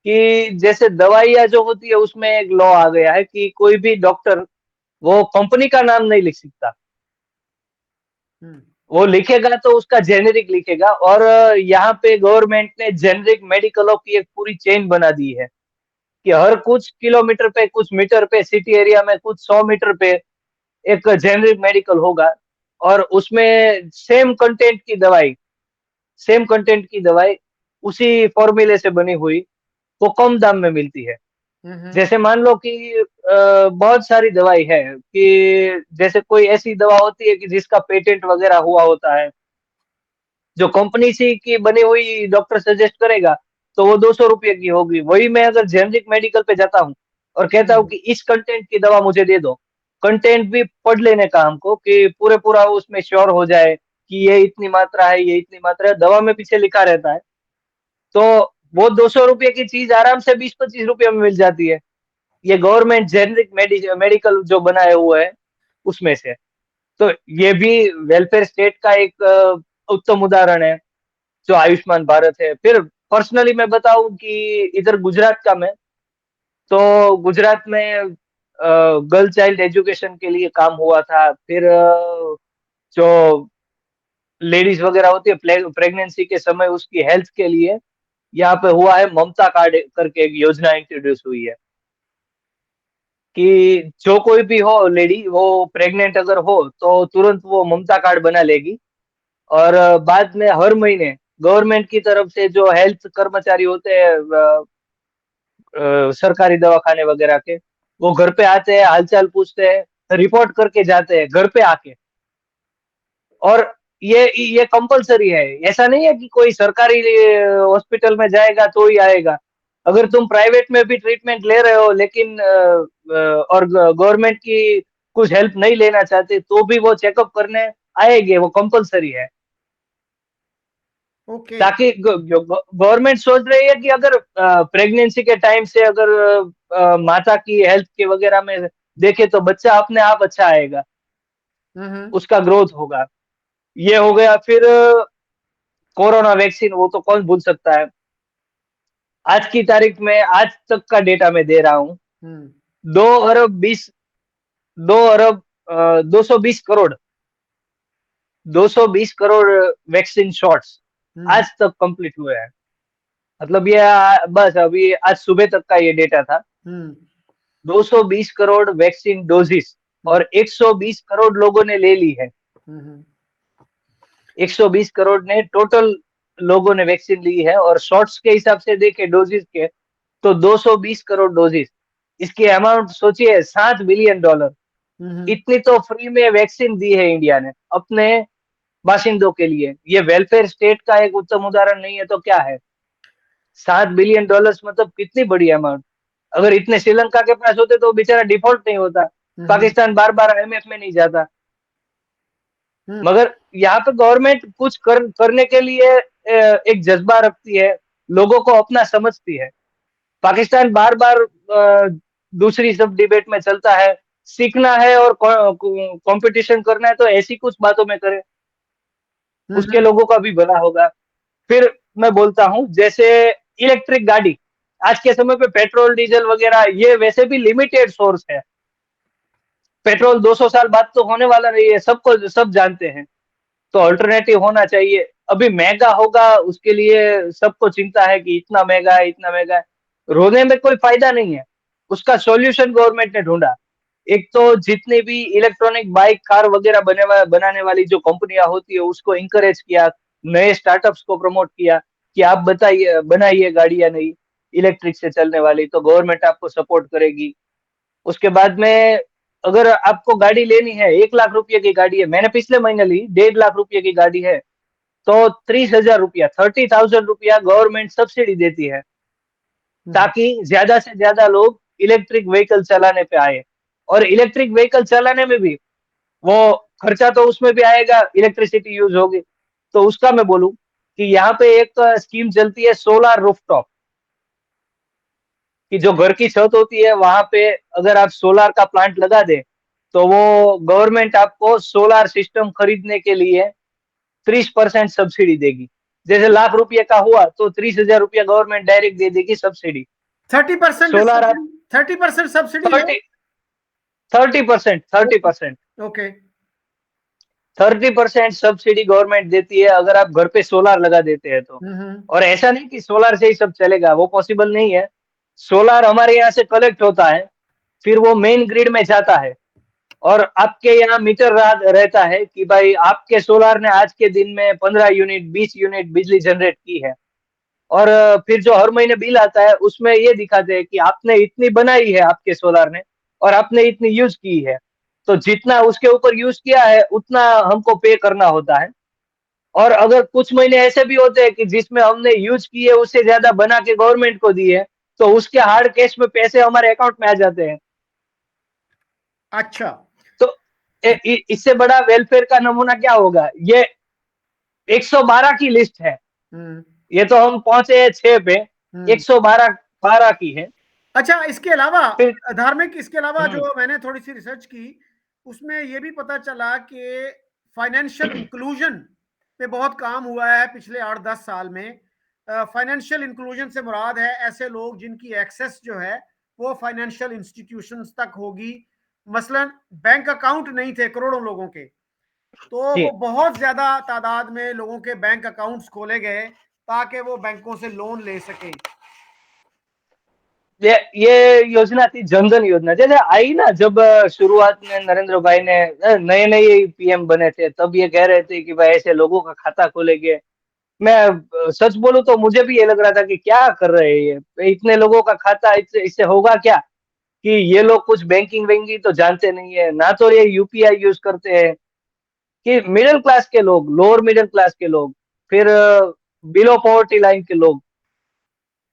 कि जैसे दवाइयाँ जो होती है उसमें एक लॉ आ गया है कि कोई भी डॉक्टर वो कंपनी का नाम नहीं लिख सकता। हम्म वो लिखेगा तो उसका जेनेरिक लिखेगा, और यहाँ पे गवर्नमेंट ने जेनेरिक मेडिकलों की एक पूरी चेन बना दी है कि हर कुछ किलोमीटर पे, कुछ मीटर पे, सिटी एरिया में कुछ 100 मीटर पे एक जेनेरिक मेडिकल होगा। और उसमें सेम कंटेंट की दवाई उसी फॉर्मूले से बनी हुई वो कम दाम में मिलती है। हम्म जैसे मान लो कि बहुत सारी दवाई है कि जैसे कोई ऐसी दवा होती है कि जिसका पेटेंट वगैरह हुआ होता है, जो कंपनी सी की बनी हुई डॉक्टर सजेस्ट करेगा, तो वो 200 रुपये की होगी। वही मैं अगर जेनरिक मेडिकल पे जाता हूँ और कहता हूँ हम्म कि इस कंटेंट की दवा मुझे दे दो, कंटेंट भी पढ़ लेने का हमको कि पूरे पूरा उसमें श्योर हो जाए कि ये इतनी मात्रा है, ये इतनी मात्रा है, दवा में पीछे लिखा रहता है, तो वो 200 रुपये की चीज आराम से 20-25 रुपये में मिल जाती है। ये गवर्नमेंट जेनरिक मेडिकल जो बनाए हुए है उसमें से। तो ये भी वेलफेयर स्टेट का एक उत्तम उदाहरण है, जो आयुष्मान भारत है। फिर पर्सनली मैं बताऊं कि इधर गुजरात का मैं, तो गुजरात में गर्ल चाइल्ड एजुकेशन के लिए काम हुआ था। फिर जो लेडीज वगैरह होती है प्रेगनेंसी के समय, उसकी हेल्थ के लिए यहाँ पे हुआ है ममता कार्ड करके एक योजना इंट्रोड्यूस हुई है, कि जो कोई भी हो लेडी, वो प्रेग्नेंट अगर हो तो तुरंत वो ममता कार्ड बना लेगी। और बाद में हर महीने गवर्नमेंट की तरफ से जो हेल्थ कर्मचारी होते हैं सरकारी दवाखाने वगैरह के, वो घर पे आते हैं, हालचाल पूछते हैं, रिपोर्ट करके जाते हैं घर पे आके। और ये कंपलसरी है, ऐसा नहीं है कि कोई सरकारी हॉस्पिटल में जाएगा तो ही आएगा। अगर तुम प्राइवेट में भी ट्रीटमेंट ले रहे हो लेकिन और गवर्नमेंट की कुछ हेल्प नहीं लेना चाहते तो भी वो चेकअप करने आएंगे, वो कंपलसरी है। ओके। ताकि गवर्नमेंट सोच रही है कि अगर प्रेगनेंसी के टाइम से अगर माता की हेल्थ के वगैरह में देखे तो बच्चा अपने आप अच्छा आएगा, हम्म। उसका ग्रोथ होगा। ये हो गया। फिर कोरोना वैक्सीन, वो तो कौन भूल सकता है। आज की तारीख में आज तक का डेटा मैं दे रहा हूँ। हम्म। 2 अरब 20 2 अरब 220 करोड़ 220 करोड़ वैक्सीन शॉट्स हम्म। आज तक कंप्लीट हुए हैं। मतलब ये बस अभी आज सुबह तक का ये डेटा था। हम्म। 220 करोड़ वैक्सीन डोजेस हम्म। और 120 करोड़ लोगों ने ले ली है। हम्म। 120 करोड़ ने टोटल लोगों ने वैक्सीन ली है। और शॉट्स के हिसाब से देखे डोजेस के तो 220 करोड़ डोजेस। इसकी अमाउंट सोचिए, $7 बिलियन। हम्म। इतनी तो फ्री में वैक्सीन दी है इंडिया ने अपने बाशिंदों के लिए। ये वेलफेयर स्टेट का एक उत्तम उदाहरण नहीं है तो क्या है। $7 बिलियन मतलब कितनी बड़ी अमाउंट। अगर इतने श्रीलंका के पास होते तो बेचारा डिफॉल्ट नहीं होता, हम्म। पाकिस्तान बार बार आईएमएफ में नहीं जाता। हम्म। मगर यहाँ पे गवर्नमेंट कुछ करने के लिए एक जज्बा रखती है, लोगों को अपना समझती है। पाकिस्तान बार बार दूसरी सब डिबेट में चलता है, सीखना है और कंपटीशन करना है तो ऐसी कुछ बातों में करे, उसके हम्म। लोगों का भी भला होगा। फिर मैं बोलता हूँ जैसे इलेक्ट्रिक गाड़ी, आज के समय पे पेट्रोल डीजल वगैरह ये वैसे भी लिमिटेड सोर्स है। पेट्रोल 200 साल बाद तो होने वाला नहीं है, सबको सब जानते हैं। तो अल्टरनेटिव होना चाहिए। अभी महंगा होगा उसके लिए सबको चिंता है कि इतना महंगा है, इतना महंगा है। रोने में कोई फायदा नहीं है, उसका सॉल्यूशन गवर्नमेंट ने ढूंढा। एक तो जितनी भी इलेक्ट्रॉनिक बाइक कार वगैरह बनाने वाली जो कंपनियां होती है उसको इंकरेज किया, नए स्टार्टअप्स को प्रमोट किया कि आप बताइए बनाइए गाड़ियां नई इलेक्ट्रिक से चलने वाली, तो गवर्नमेंट आपको सपोर्ट करेगी। उसके बाद में अगर आपको गाड़ी लेनी है, 1 लाख रुपए की गाड़ी है, मैंने पिछले महीने ली, 1.5 लाख रुपए की गाड़ी है, तो 30,000 रुपया 30,000 रुपया गवर्नमेंट सब्सिडी देती है हम्म। ताकि ज्यादा से ज्यादा लोग इलेक्ट्रिक व्हीकल चलाने पे आए। और इलेक्ट्रिक व्हीकल चलाने में भी वो खर्चा तो उसमें भी आएगा, इलेक्ट्रिसिटी यूज होगी। तो उसका मैं बोलूं कि यहाँ पे एक स्कीम चलती है सोलर रूफटॉप, कि जो घर की छत होती है वहां पे अगर आप सोलर का प्लांट लगा दे तो वो गवर्नमेंट आपको सोलर सिस्टम खरीदने के लिए 30% सब्सिडी देगी। जैसे ₹1 लाख का हुआ तो 30,000 रुपया गवर्नमेंट डायरेक्ट दे देगी सब्सिडी। 30% सोलर आप सब्सिडी, 30% सब्सिडी है। 30 30% 30% ओके। 30% सब्सिडी गवर्नमेंट देती है अगर आप घर पे सोलर लगा देते हैं तो। हम्म। और ऐसा नहीं कि सोलर से ही सब चलेगा, वो पॉसिबल नहीं है। सोलर हमारे यहाँ से कलेक्ट होता है, फिर वो मेन ग्रिड में जाता है और आपके यहाँ मीटर रहता है कि भाई आपके सोलर ने आज के दिन में 15 यूनिट 20 यूनिट बिजली जनरेट की है। और फिर जो हर महीने बिल आता है उसमें ये दिखाते हैं कि आपने इतनी बनाई है आपके सोलर ने और आपने इतनी यूज की है। तो जितना उसके ऊपर यूज किया है उतना हमको पे करना होता है। और अगर कुछ महीने ऐसे भी होते हैं कि जिसमें हमने यूज किए उससे ज्यादा बना के गवर्नमेंट को दिए, तो उसके हार्ड कैश में पैसे हमारे अकाउंट में आ जाते हैं। अच्छा। तो इससे बड़ा वेलफेयर का नमूना क्या होगा। ये 112 की लिस्ट है, हम्म। ये तो हम पहुंचे हैं 6 पे, हम्म। 112 की है। अच्छा, इसके अलावा फिर धार्मिक, इसके अलावा हम्म, जो मैंने थोड़ी सी रिसर्च की उसमें ये भी पता चला कि फाइनेंशियल इंक्लूजन पे बहुत काम हुआ है पिछले 8-10 साल में। फाइनेंशियल इंक्लूजन से मुराद है ऐसे लोग जिनकी एक्सेस जो है वो फाइनेंशियल इंस्टीट्यूशंस तक होगी। मसलन बैंक अकाउंट नहीं थे करोड़ों लोगों के, तो वो जी, बहुत ज्यादा तादाद में लोगों के बैंक अकाउंट्स खोले गए ताकि वो बैंकों से लोन ले सके। ये योजना थी जनधन योजना। जैसे आई ना, जब शुरुआत में नरेंद्र भाई ने नए नए पीएम बने थे तब ये कह रहे थे कि भाई ऐसे लोगों का खाता खोलेंगे। मैं सच बोलूं तो मुझे भी ये लग रहा था कि क्या कर रहे हैं ये, इतने लोगों का खाता, इससे होगा क्या। कि ये लोग कुछ बैंकिंग वैंकिंग तो जानते नहीं है, ना तो ये यूपीआई यूज करते हैं, कि मिडिल क्लास के लोग, लोअर मिडिल क्लास के लोग, फिर बिलो पॉवर्टी लाइन के लोग,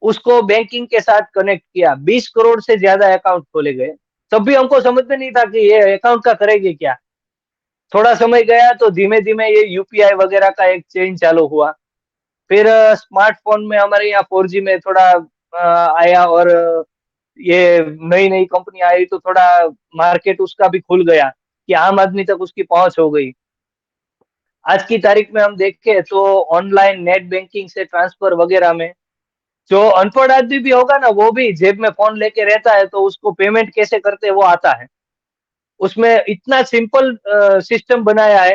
उसको बैंकिंग के साथ कनेक्ट किया। 20 करोड़ से ज्यादा अकाउंट खोले गए। तब भी हमको समझ में नहीं था कि ये अकाउंट का करेंगे क्या। थोड़ा समय गया तो धीमे धीमे ये यूपीआई वगैरह का एक चेंज चालू हुआ। फिर स्मार्टफोन में हमारे यहाँ 4G में थोड़ा आया, और ये नई नई कंपनी आई तो थोड़ा मार्केट उसका भी खुल गया, कि आम आदमी तक उसकी पहुंच हो गई। आज की तारीख में हम देखें तो ऑनलाइन नेट बैंकिंग से ट्रांसफर वगैरह में, जो अनपढ़ आदमी भी होगा ना, वो भी जेब में फोन लेके रहता है, तो उसको पेमेंट कैसे करते हैं वो आता है। उसमें इतना सिंपल सिस्टम बनाया है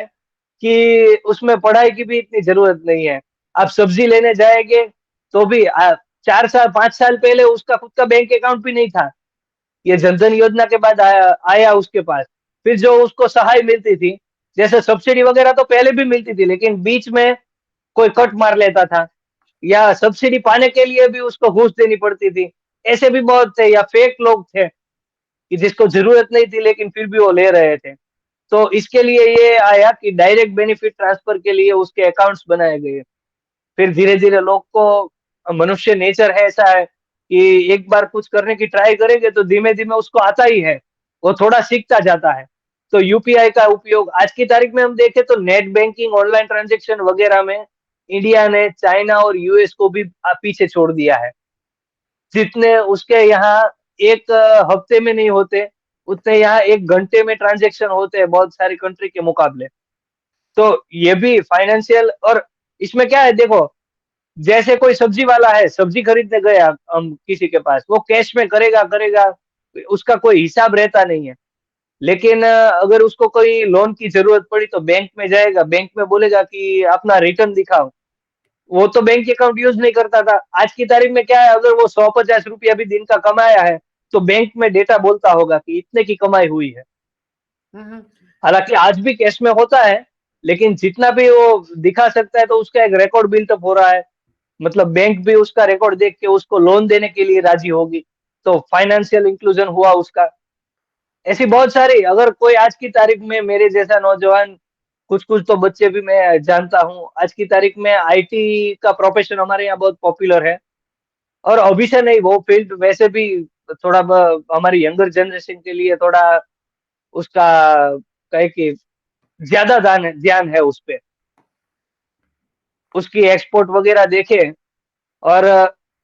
कि उसमें पढ़ाई की भी इतनी जरूरत नहीं है। आप सब्जी लेने जाएंगे तो भी 4 साल 5 साल पहले उसका खुद का बैंक अकाउंट भी नहीं था। ये जनधन योजना के बाद आया उसके पास। फिर जो उसको सहाय मिलती थी, जैसे सब्सिडी वगैरह तो पहले भी मिलती थी, लेकिन बीच में कोई कट मार लेता था, या सब्सिडी पाने के लिए भी उसको घूस देनी पड़ती थी। ऐसे भी बहुत थे, या फेक लोग थे कि जिसको जरूरत नहीं थी लेकिन फिर भी वो ले रहे थे। तो इसके लिए ये आया कि डायरेक्ट बेनिफिट ट्रांसफर के लिए उसके अकाउंट्स बनाए गए। फिर धीरे धीरे लोग को, मनुष्य नेचर है ऐसा है कि एक बार कुछ करने की ट्राई करेंगे तो धीमे धीमे उसको आता ही है, वो थोड़ा सीखता जाता है। तो यूपीआई का उपयोग आज की तारीख में हम देखें तो नेट बैंकिंग, ऑनलाइन ट्रांजेक्शन वगैरह में इंडिया ने चाइना और यूएस को भी पीछे छोड़ दिया है। जितने उसके यहाँ एक हफ्ते में नहीं होते, उतने यहाँ एक घंटे में ट्रांजेक्शन होते हैं बहुत सारी कंट्री के मुकाबले। तो ये भी फाइनेंशियल, और इसमें क्या है देखो, जैसे कोई सब्जी वाला है, सब्जी खरीदने गया हम किसी के पास, वो कैश में करेगा करेगा, उसका कोई हिसाब रहता नहीं है। लेकिन अगर उसको कोई लोन की जरूरत पड़ी तो बैंक में जाएगा, बैंक में बोलेगा कि अपना रिटर्न दिखाओ। वो तो बैंक अकाउंट यूज नहीं करता था। आज की तारीख में क्या है, अगर वो 150 रुपया भी दिन का कमाया है तो बैंक में डेटा बोलता होगा कि इतने की कमाई हुई है। हम्म। हालांकि आज भी कैश में होता है, लेकिन जितना भी वो दिखा सकता है तो उसका एक रिकॉर्ड बिल्टअप हो रहा है। मतलब बैंक भी उसका रिकॉर्ड देख के उसको लोन देने के लिए राजी होगी। तो फाइनेंशियल इंक्लूजन हुआ उसका। ऐसी बहुत सारी, अगर कोई आज की तारीख में मेरे जैसा नौजवान, कुछ कुछ तो बच्चे भी मैं जानता हूँ, आज की तारीख में आईटी का प्रोफेशन हमारे यहाँ बहुत पॉपुलर है। और अभी से नहीं, वो फील्ड वैसे भी थोड़ा हमारी यंगर जनरेशन के लिए थोड़ा उसका कहे कि ज्यादा ध्यान है उस पे। उसकी एक्सपोर्ट वगैरह देखे। और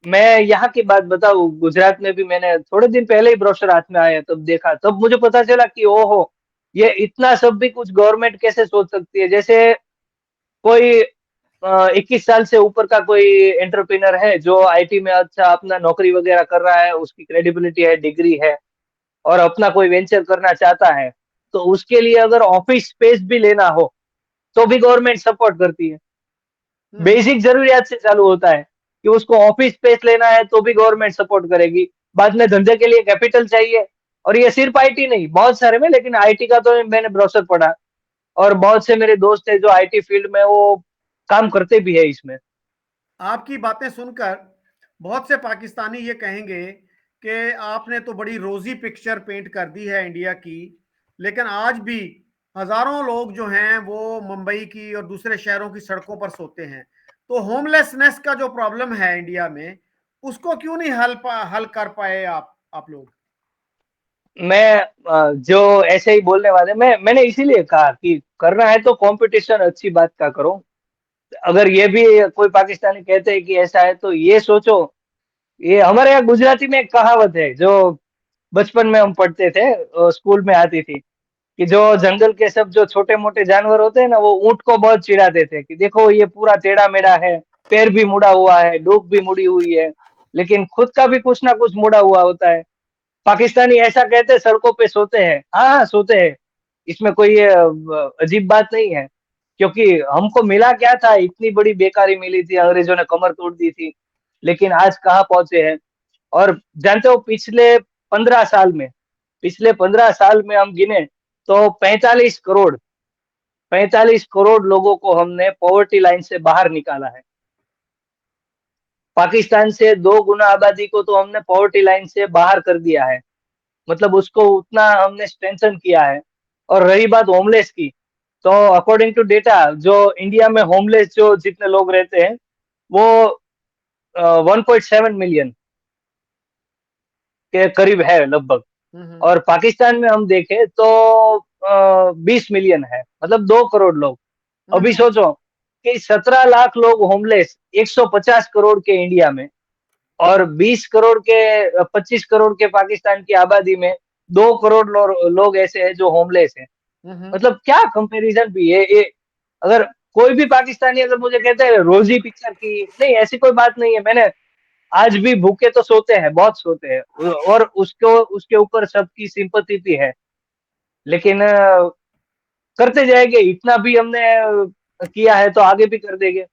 मैं यहाँ की बात बताऊं, गुजरात में भी मैंने थोड़े दिन पहले ही ब्रोशर हाथ में आया, तब देखा, तब मुझे पता चला कि ओहो, ये इतना सब भी कुछ गवर्नमेंट कैसे सोच सकती है। जैसे कोई 21 साल से ऊपर का कोई एंटरप्रेन्योर है जो आईटी में अच्छा अपना नौकरी वगैरह कर रहा है, उसकी क्रेडिबिलिटी है, डिग्री है, और अपना कोई वेंचर करना चाहता है, तो उसके लिए अगर ऑफिस स्पेस भी लेना हो तो भी गवर्नमेंट सपोर्ट करती है। बेसिक जरूरियात से चालू होता है कि उसको ऑफिस स्पेस लेना है तो भी गवर्नमेंट सपोर्ट करेगी। बाद में धंधे के लिए कैपिटल चाहिए। और ये सिर्फ आईटी नहीं, बहुत सारे में, लेकिन आईटी का तो मैंने ब्रोशर पढ़ा, और बहुत से मेरे दोस्त है जो आईटी फील्ड में वो काम करते भी है इसमें। आपकी बातें सुनकर बहुत से पाकिस्तानी ये कहेंगे कि आपने तो बड़ी रोजी पिक्चर पेंट कर दी है इंडिया की, लेकिन आज भी हजारों लोग जो हैं वो मुंबई की और दूसरे शहरों की सड़कों पर सोते हैं। तो होमलेसनेस का जो प्रॉब्लम है इंडिया में, उसको क्यों नहीं हल कर पाए आप लोग? मैं जो ऐसे ही बोलने वाले, मैंने इसीलिए कहा कि करना है तो कंपटीशन अच्छी बात का करो। अगर ये भी कोई पाकिस्तानी कहते हैं कि ऐसा है, तो ये सोचो, ये हमारे यहाँ गुजराती में एक कहावत है जो बचपन में हम पढ़ते थे, स्कूल में आती थी, कि जो जंगल के सब जो छोटे मोटे जानवर होते हैं ना, वो ऊंट को बहुत चिढ़ाते थे कि देखो ये पूरा टेढ़ा मेढ़ा है, पैर भी मुड़ा हुआ है, डूक भी मुड़ी हुई है, लेकिन खुद का भी कुछ ना कुछ मुड़ा हुआ होता है। पाकिस्तानी ऐसा कहते हैं, सड़कों पे सोते हैं, हाँ हाँ सोते हैं, इसमें कोई अजीब बात नहीं है। क्योंकि हमको मिला क्या था, इतनी बड़ी बेकारी मिली थी, अंग्रेजों ने कमर तोड़ दी थी, लेकिन आज कहाँ पहुंचे हैं। और जानते हो, पिछले 15 साल में हम गिने तो 45 करोड़ लोगों को हमने पॉवर्टी लाइन से बाहर निकाला है। पाकिस्तान से 2 गुना आबादी को तो हमने पॉवर्टी लाइन से बाहर कर दिया है। मतलब उसको उतना हमने स्ट्रेंथन किया है। और रही बात होमलेस की, तो अकॉर्डिंग टू डेटा जो इंडिया में होमलेस जो जितने लोग रहते हैं वो 1.7 मिलियन के करीब है लगभग। हम्म। और पाकिस्तान में हम देखें तो 20 मिलियन है, मतलब 2 करोड़ लोग। अभी हम्म। सोचो कि 17 लाख लोग होमलेस 150 करोड़ के इंडिया में, और 20 करोड़ के 25 करोड़ के पाकिस्तान की आबादी में 2 करोड़ लोग ऐसे हैं जो होमलेस हैं। हम्म। मतलब क्या कंपैरिजन भी है ये। अगर कोई भी पाकिस्तानी अगर मुझे कहता है रोजी पिक्चर की, नहीं ऐसी कोई बात नहीं है। मैंने आज भी भूखे तो सोते हैं, बहुत सोते हैं, और उसको उसके ऊपर सबकी सिंपैथी भी है। लेकिन करते जाएंगे, इतना भी हमने किया है तो आगे भी कर देंगे।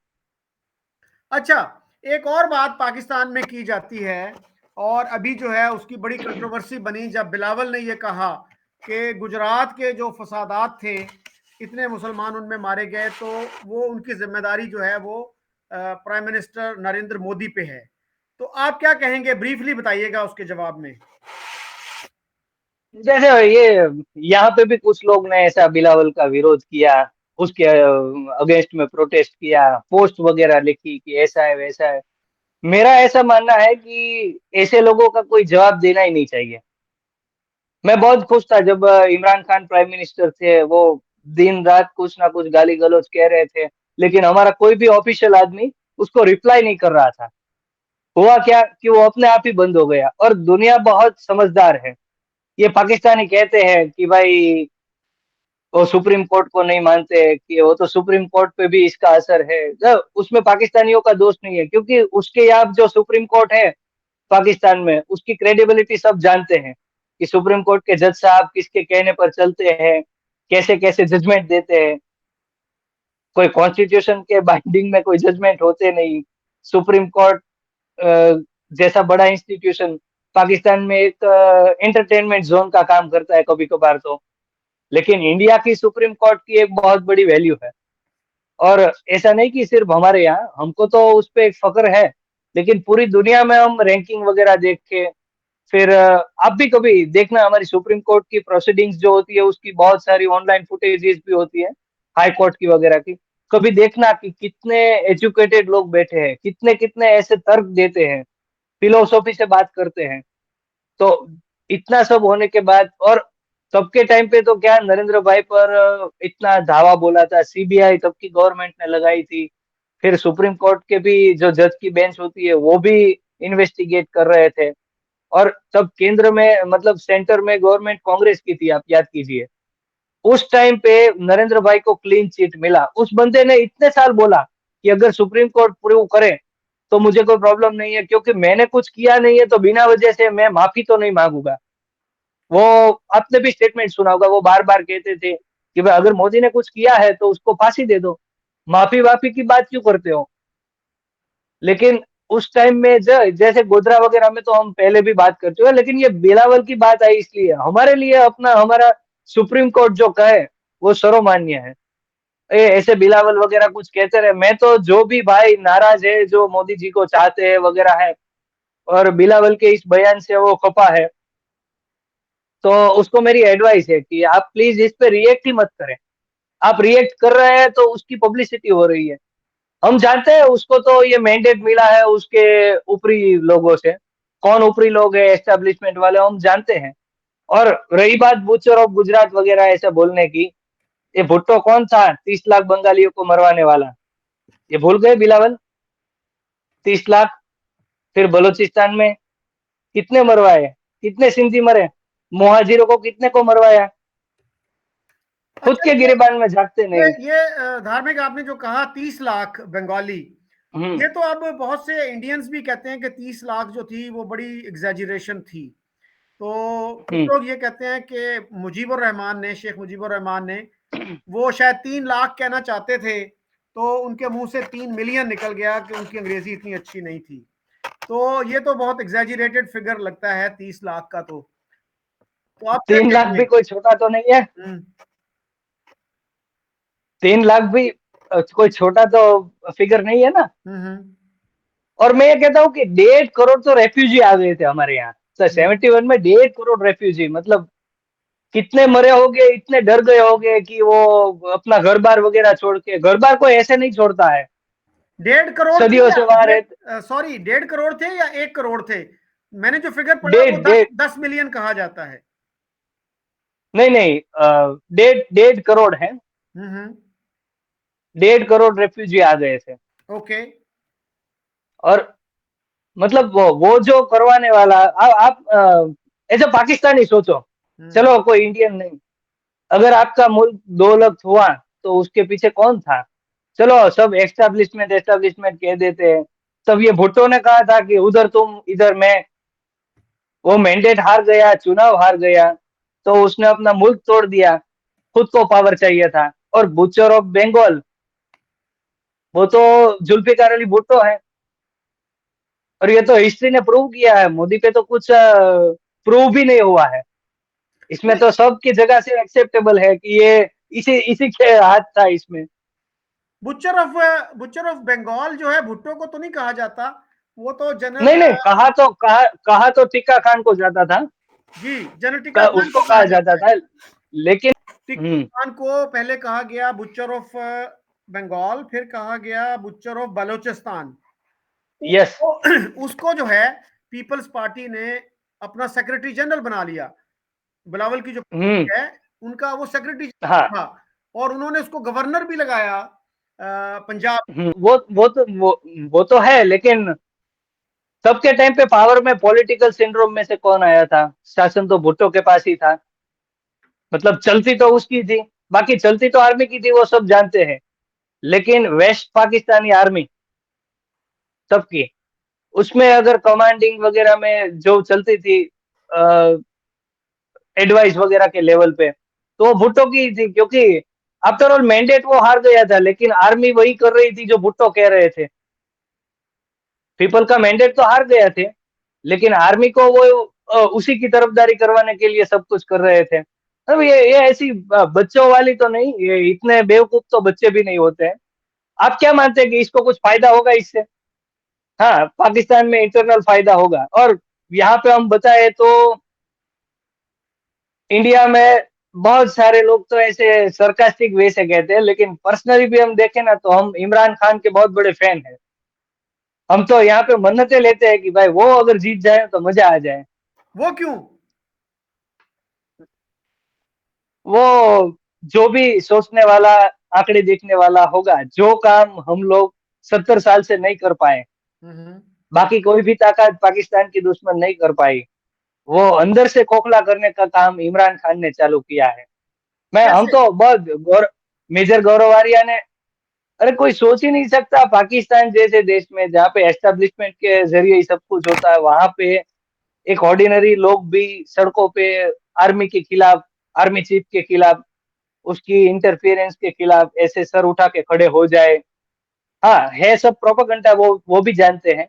अच्छा, एक और बात पाकिस्तान में की जाती है, और अभी जो है उसकी बड़ी कंट्रोवर्सी बनी जब बिलावल ने यह कहा कि गुजरात के जो फसादात थे, इतने मुसलमान उनमें मारे गए, तो वो उनकी जिम्मेदारी जो है वो प्राइम मिनिस्टर नरेंद्र मोदी पे है। तो आप क्या कहेंगे, ब्रीफली बताइएगा उसके जवाब में। जैसे ये यहाँ पे भी कुछ लोग ने ऐसा बिलावल का विरोध किया, उसके अगेंस्ट में प्रोटेस्ट किया, पोस्ट वगैरह लिखी कि ऐसा है वैसा है। मेरा ऐसा मानना है कि ऐसे लोगों का कोई जवाब देना ही नहीं चाहिए। मैं बहुत खुश था जब इमरान खान प्राइम मिनिस्टर थे, वो दिन रात कुछ ना कुछ गाली गलौज कह रहे थे, लेकिन हमारा कोई भी ऑफिशियल आदमी उसको रिप्लाई नहीं कर रहा था। हुआ क्या कि वो अपने आप ही बंद हो गया। और दुनिया बहुत समझदार है। ये पाकिस्तानी कहते हैं कि भाई वो सुप्रीम कोर्ट को नहीं मानते, कि वो तो सुप्रीम कोर्ट पे भी इसका असर है। उसमें पाकिस्तानियों का दोष नहीं है, क्योंकि उसके यहाँ जो सुप्रीम कोर्ट है पाकिस्तान में, उसकी क्रेडिबिलिटी सब जानते हैं कि सुप्रीम कोर्ट के जज साहब किसके कहने पर चलते हैं, कैसे कैसे जजमेंट देते हैं। कोई कॉन्स्टिट्यूशन के बाइंडिंग में कोई जजमेंट होते नहीं। सुप्रीम कोर्ट जैसा बड़ा इंस्टीट्यूशन पाकिस्तान में एक एंटरटेनमेंट जोन का काम करता है कभी कभार तो। लेकिन इंडिया की सुप्रीम कोर्ट की एक बहुत बड़ी वैल्यू है। और ऐसा नहीं कि सिर्फ हमारे यहाँ, हमको तो उस पर एक फक्र है, लेकिन पूरी दुनिया में हम रैंकिंग वगैरह देख के, फिर आप भी कभी देखना हमारी सुप्रीम कोर्ट की प्रोसीडिंग्स जो होती है उसकी बहुत सारी ऑनलाइन फुटेजेस भी होती है, हाई कोर्ट की वगैरह की। कभी देखना कि कितने एजुकेटेड लोग बैठे हैं, कितने कितने ऐसे तर्क देते हैं, फिलोसॉफी से बात करते हैं। तो इतना सब होने के बाद, और तब के टाइम पे तो क्या नरेंद्र भाई पर इतना धावा बोला था, सीबीआई तब की गवर्नमेंट ने लगाई थी। फिर सुप्रीम कोर्ट के भी जो जज की बेंच होती है वो भी इन्वेस्टिगेट कर रहे थे। और तब केंद्र में, मतलब सेंटर में गवर्नमेंट कांग्रेस की थी, आप याद कीजिए। उस टाइम पे नरेंद्र भाई को क्लीन चिट मिला। उस बंदे ने इतने साल बोला कि अगर सुप्रीम कोर्ट प्रूव करे तो मुझे कोई प्रॉब्लम नहीं है, क्योंकि मैंने कुछ किया नहीं है तो बिना वजह से मैं माफी तो नहीं मांगूंगा। वो आपने भी स्टेटमेंट सुना होगा, वो बार बार कहते थे कि भाई अगर मोदी ने कुछ किया है तो उसको फांसी दे दो, माफी वाफी की बात क्यों करते हो। लेकिन उस टाइम में जैसे गोधरा वगैरह में तो हम पहले भी बात कर चुके हैं, लेकिन ये बिलावल की बात आई इसलिए हमारे लिए अपना हमारा सुप्रीम कोर्ट जो कहे वो सर्वमान्य है। ऐसे बिलावल वगैरह कुछ कहते रहे, मैं तो जो भी भाई नाराज है, जो मोदी जी को चाहते हैं वगैरह है, और बिलावल के इस बयान से वो खफा है, तो उसको मेरी एडवाइस है कि आप प्लीज इस पे रिएक्ट ही मत करें। आप रिएक्ट कर रहे हैं तो उसकी पब्लिसिटी हो रही है। हम जानते हैं उसको तो ये मैंडेट मिला है उसके ऊपरी लोगों से। कौन ऊपरी लोग है, एस्टेब्लिशमेंट वाले, हम जानते हैं। और रही बात बूचर ऑफ गुजरात वगैरह ऐसे बोलने की, ये भुट्टो कौन था 30 लाख बंगालियों को मरवाने वाला, ये भूल गए बिलावल? 30 लाख। फिर बलूचिस्तान में कितने मरवाए, कितने सिंधी मरे, मुहाजिरों को कितने को मरवाया, खुद अच्छा, के गिरेबान में झांकते नहीं। ये धार्मिक, आपने जो कहा 30 लाख बंगाली, हम्म। ये तो अब बहुत से इंडियंस भी कहते हैं कि 30 लाख जो थी वो बड़ी एग्जैजरेशन थी। तो कुछ हम्म। लोग ये कहते हैं कि मुजीबुर रहमान ने, शेख मुजीबुर रहमान ने, वो शायद 3 लाख कहना चाहते थे, तो उनके मुंह से 3 मिलियन निकल गया कि उनकी अंग्रेजी इतनी अच्छी नहीं थी। तो ये तो बहुत एग्जैजरेटेड फिगर लगता है 30 लाख का। तो आप क्या 3 लाख कहेंगे? भी कोई छोटा तो नहीं है। हम्म। 3 लाख भी कोई छोटा तो फिगर नहीं है ना। हम्म। और मैं ये कहता हूँ कि 1.5 करोड़ तो रेफ्यूजी आ गए थे हमारे यहाँ 71 में 1.5 करोड़ रेफ्यूजी, मतलब कितने मरे होंगे, इतने डर गए होंगे कि वो अपना घर बार वगैरह छोड़ के, घर बार कोई ऐसे नहीं छोड़ता है, 1.5 करोड़ थे सदियों या से वहां रहते। सॉरी 1.5 करोड़ थे या 1 करोड़ थे? मैंने जो फिगर पढ़ा वो डेढ़ दस डेढ़ 10 मिलियन कहा जाता है। नहीं नहीं, 1.5 करोड़ है। हम्म। 1.5 करोड़ रेफ्यूजी आ गए थे। ओके। और मतलब वो जो करवाने वाला, आप एज अ पाकिस्तानी सोचो, हम्म। चलो कोई इंडियन नहीं, अगर आपका मुल्क 2 लख्त हुआ तो उसके पीछे कौन था? चलो सब एस्टेब्लिशमेंट एस्टेब्लिशमेंट कह देते हैं। तब ये भुट्टो ने कहा था कि उधर तुम इधर मैं, वो मैंडेट हार गया, चुनाव हार गया, तो उसने अपना मुल्क तोड़ दिया, खुद को पावर चाहिए था। और बुचर ऑफ बंगाल, वो तो जुल्फिकार अली भुट्टो है। और ये तो हिस्ट्री ने प्रूव किया है, मोदी पे तो कुछ प्रूव भी नहीं हुआ है। इसमें नहीं, तो सबकी जगह से एक्सेप्टेबल है कि ये इसी इसी के हाथ था इसमें। बुचर ऑफ बंगाल जो है, भुट्टो को तो नहीं कहा जाता। वो तो नहीं जनरल, नहीं, कहा तो टिक्का खान को जाता था, जी, जनरल टिक्का खान उसको को कहा कहा जाता जाता है। था, लेकिन टिक्का खान को पहले कहा गया बुचर ऑफ बंगाल, फिर कहा गया बुचर ऑफ बलोचिस्तान। यस। उसको जो है पीपल्स पार्टी ने अपना सेक्रेटरी जनरल बना लिया। बिलावल की जो हम्म। पार्टी है, उनका वो सेक्रेटरी हाँ। था। और उन्होंने उसको गवर्नर भी लगाया पंजाब। वो तो है, लेकिन तब के टाइम पे पावर में पॉलिटिकल सिंड्रोम में से कौन आया था? शासन तो भुट्टो के पास ही था। मतलब चलती तो उसकी थी, बाकी चलती तो आर्मी की थी, वो सब जानते हैं। लेकिन वेस्ट पाकिस्तानी आर्मी सबकी, उसमें अगर कमांडिंग वगैरह में जो चलती थी, एडवाइस वगैरह के लेवल पे, तो वो भुट्टो की ही थी, क्योंकि आफ्टर ऑल मैंडेट वो हार गया था, लेकिन आर्मी वही कर रही थी जो भुट्टो कह रहे थे। पीपल का मैंडेट तो हार गया थे, लेकिन आर्मी को वो उसी की तरफदारी करवाने के लिए सब कुछ कर रहे थे। अब ये ऐसी बच्चों वाली तो नहीं, ये इतने बेवकूफ तो बच्चे भी नहीं होते हैं। आप क्या मानते हैं कि इसको कुछ फायदा होगा इससे? हाँ, पाकिस्तान में इंटरनल फायदा होगा। और यहाँ पे हम बताए तो इंडिया में बहुत सारे लोग तो ऐसे सरकास्टिक वे से कहते हैं, लेकिन पर्सनली भी हम देखें ना तो हम इमरान खान के बहुत बड़े फैन हैं। हम तो यहाँ पे मन्नतें लेते हैं कि भाई वो अगर जीत जाए तो मजा आ जाए। वो क्यों? वो जो भी सोचने वाला, आंकड़े देखने वाला होगा, जो काम हम लोग 70 साल से नहीं कर पाए, हम्म। बाकी कोई भी ताकत पाकिस्तान की दुश्मन नहीं कर पाई, वो अंदर से खोखला करने का काम इमरान खान ने चालू किया है। हम कैसे? तो बहुत मेजर गौरव आर्या ने, अरे कोई सोच ही नहीं सकता पाकिस्तान जैसे देश में जहाँ पे एस्टेब्लिशमेंट के जरिए ही सब कुछ होता है, वहां पे एक ऑर्डिनरी लोग भी सड़कों पे आर्मी के खिलाफ, आर्मी चीफ के खिलाफ, उसकी इंटरफेरेंस के खिलाफ ऐसे सर उठा के खड़े हो जाए। हाँ, है सब प्रोपेगेंडा, वो भी जानते हैं,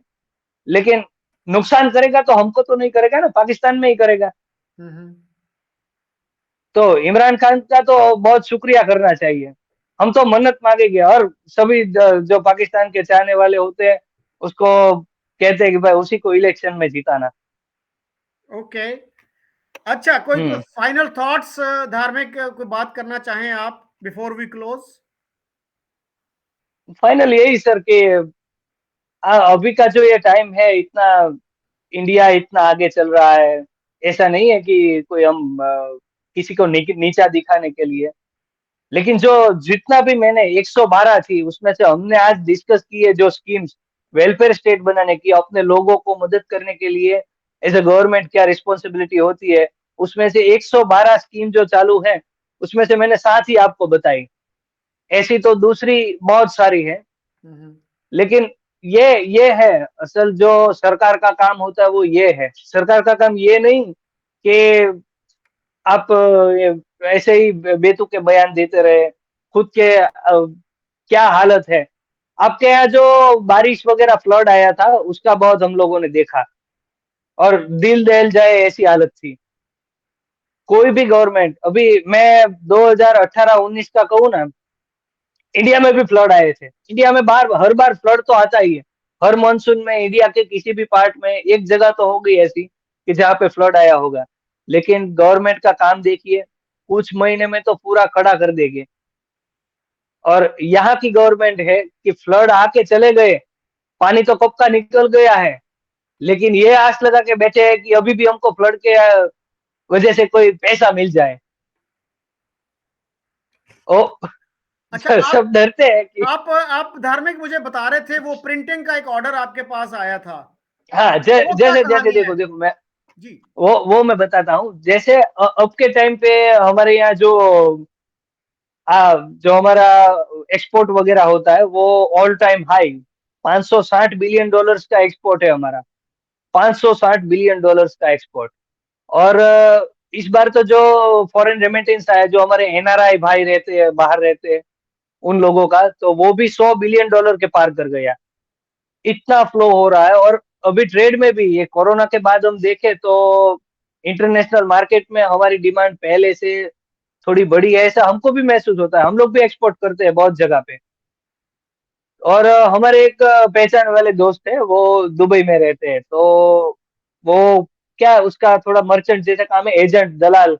लेकिन नुकसान करेगा तो हमको तो नहीं करेगा ना, पाकिस्तान में ही करेगा। हम्म। तो इमरान खान का तो बहुत शुक्रिया करना चाहिए। हम तो मन्नत मांगेंगे, और सभी जो पाकिस्तान के चाहने वाले होते हैं उसको कहते हैं कि भाई उसी को इलेक्शन में जिताना। ओके। अच्छा, कोई हम्म। फाइनल थॉट्स धार्मिक, कोई बात करना चाहें आप बिफोर वी क्लोज? फाइनल यही सर कि अभी का जो ये टाइम है, इतना इंडिया इतना आगे चल रहा है, ऐसा नहीं है कि कोई हम किसी को नीचा दिखाने के लिए, लेकिन जो जितना भी मैंने 112 थी उसमें से हमने आज डिस्कस की है जो स्कीम्स वेलफेयर स्टेट बनाने की, अपने लोगों को मदद करने के लिए एज ए गवर्नमेंट क्या रिस्पॉन्सिबिलिटी होती है, उसमें से 112 स्कीम जो चालू है, उसमें से मैंने 7 ही आपको बताई। ऐसी तो दूसरी बहुत सारी है, हम्म। लेकिन ये है असल जो सरकार का काम होता है, वो ये है। सरकार का काम ये नहीं कि आप ऐसे ही बेतुके बयान देते रहे, खुद के क्या हालत है। आपके यहाँ जो बारिश वगैरह फ्लड आया था उसका बहुत हम लोगों ने देखा, और दिल दहल जाए ऐसी हालत थी। कोई भी गवर्नमेंट, अभी मैं 2018-19 का कहूँ ना, इंडिया में भी फ्लड आए थे। इंडिया में हर बार फ्लड तो आता ही है, हर मानसून में इंडिया के किसी भी पार्ट में एक जगह तो हो गई ऐसी कि जहाँ पे फ्लड आया होगा, लेकिन गवर्नमेंट का काम देखिए, कुछ महीने में तो पूरा खड़ा कर देंगे। और यहाँ की गवर्नमेंट है कि फ्लड आके चले गए, पानी तो कब का निकल गया है, लेकिन ये आस लगा के बैठे हैं कि अभी भी हमको फ्लड के वजह से कोई पैसा मिल जाए। ओ अच्छा, सब डरते हैं कि आप धार्मिक मुझे बता रहे थे वो प्रिंटिंग का एक ऑर्डर आपके पास आया था, हाँ, वो क्या जैसे जैसे कहानी है? देखो देखो मैं जी। वो मैं बताता हूँ। जैसे अब के टाइम पे हमारे यहाँ जो हमारा एक्सपोर्ट वगैरह होता है वो all time high 560 billion dollars का एक्सपोर्ट है हमारा। 560 बिलियन डॉलर्स का एक्सपोर्ट। और इस बार तो जो फॉरेन रेमिटेंस आया, जो हमारे एनआरआई भाई रहते हैं, बाहर रहते हैं, उन लोगों का, तो वो भी 100 बिलियन डॉलर के पार कर गया। इतना फ्लो हो रहा है। और अभी ट्रेड में भी ये कोरोना के बाद हम देखें तो इंटरनेशनल मार्केट में हमारी डिमांड पहले से थोड़ी बड़ी है, ऐसा हमको भी महसूस होता है। हम लोग भी एक्सपोर्ट करते हैं बहुत जगह पे। और हमारे एक पहचान वाले दोस्त है, वो दुबई में रहते हैं, तो वो क्या उसका थोड़ा मर्चेंट जैसा काम है, एजेंट, दलाल।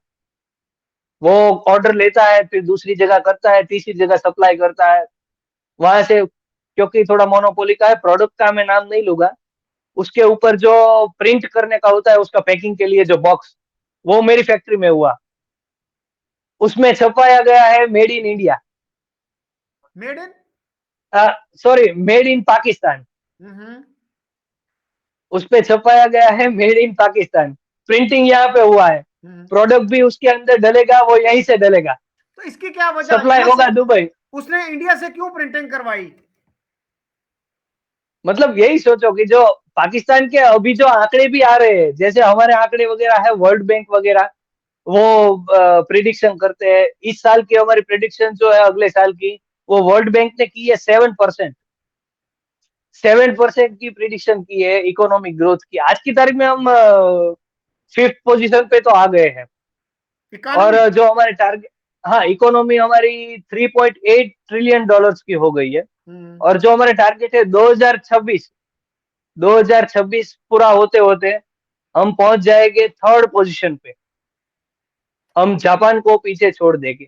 वो ऑर्डर लेता है, फिर दूसरी जगह करता है, तीसरी जगह सप्लाई करता है वहां से। क्योंकि थोड़ा मोनोपोली का है, प्रोडक्ट का मैं नाम नहीं लूंगा, उसके ऊपर जो प्रिंट करने का होता है, उसका पैकिंग के लिए जो बॉक्स, वो मेरी फैक्ट्री में हुआ। उसमें छपाया गया है made in India, made in. Sorry, made in Pakistan. Hmm. उस पे छपाया गया है मेड इन पाकिस्तान। प्रिंटिंग यहाँ पे हुआ है, हम्म। प्रोडक्ट भी उसके अंदर डलेगा, वो यहीं से डलेगा, तो इसकी क्या वजह, सप्लाई इंडिया से? होगा दुबई। उसने इंडिया से क्यों प्रिंटिंग करवाई? मतलब यही सोचो कि जो पाकिस्तान के अभी जो आंकड़े भी आ रहे हैं, जैसे हमारे आंकड़े वगैरह है, वर्ल्ड बैंक वगैरह वो प्रिडिक्शन करते हैं। इस साल की हमारी प्रिडिक्शन जो है अगले साल की, वो वर्ल्ड बैंक ने की है 7%। 7% की प्रिडिक्शन की है इकोनॉमिक ग्रोथ की। आज की तारीख में हम 5th पोजीशन पे तो आ गए हैं। और इकोनॉमी? जो हमारे टारगेट, हाँ, इकोनॉमी हमारी 3.8 ट्रिलियन डॉलर्स की हो गई है। हम्म। और जो हमारे टारगेट है 2026 पूरा होते होते हम पहुंच जाएंगे 3rd पोजीशन पे। हम जापान को पीछे छोड़ देंगे।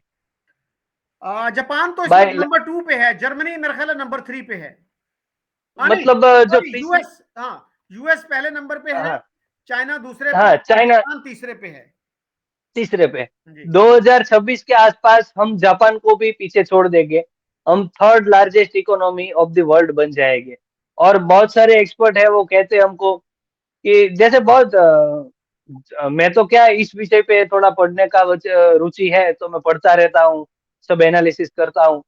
जापान तो इस वक्त बाय, नंबर 2 पे है, जर्मनी मेरे ख्याल है नंबर 3 पे है। हाँ नहीं, मतलब जो सॉरी, तीसरी, यूएस, हाँ, यूएस पहले नंबर पे है, हाँ चाइना दूसरे पे हाँ, और चाइना जापान तीसरे पे है। तीसरे पे। जी। 2026 के आसपास हम जापान को भी पीछे छोड़ देंगे। हम 3rd largest economy of the world बन जाएंगे। और बहुत सारे एक्सपर्ट है, वो कहते हैं हमको कि जैसे बहुत मैं तो क्या, इस विषय पे थोड़ा पढ़ने का रुचि है, तो मैं पढ़ता रहता हूँ, सब एनालिसिस करता हूँ।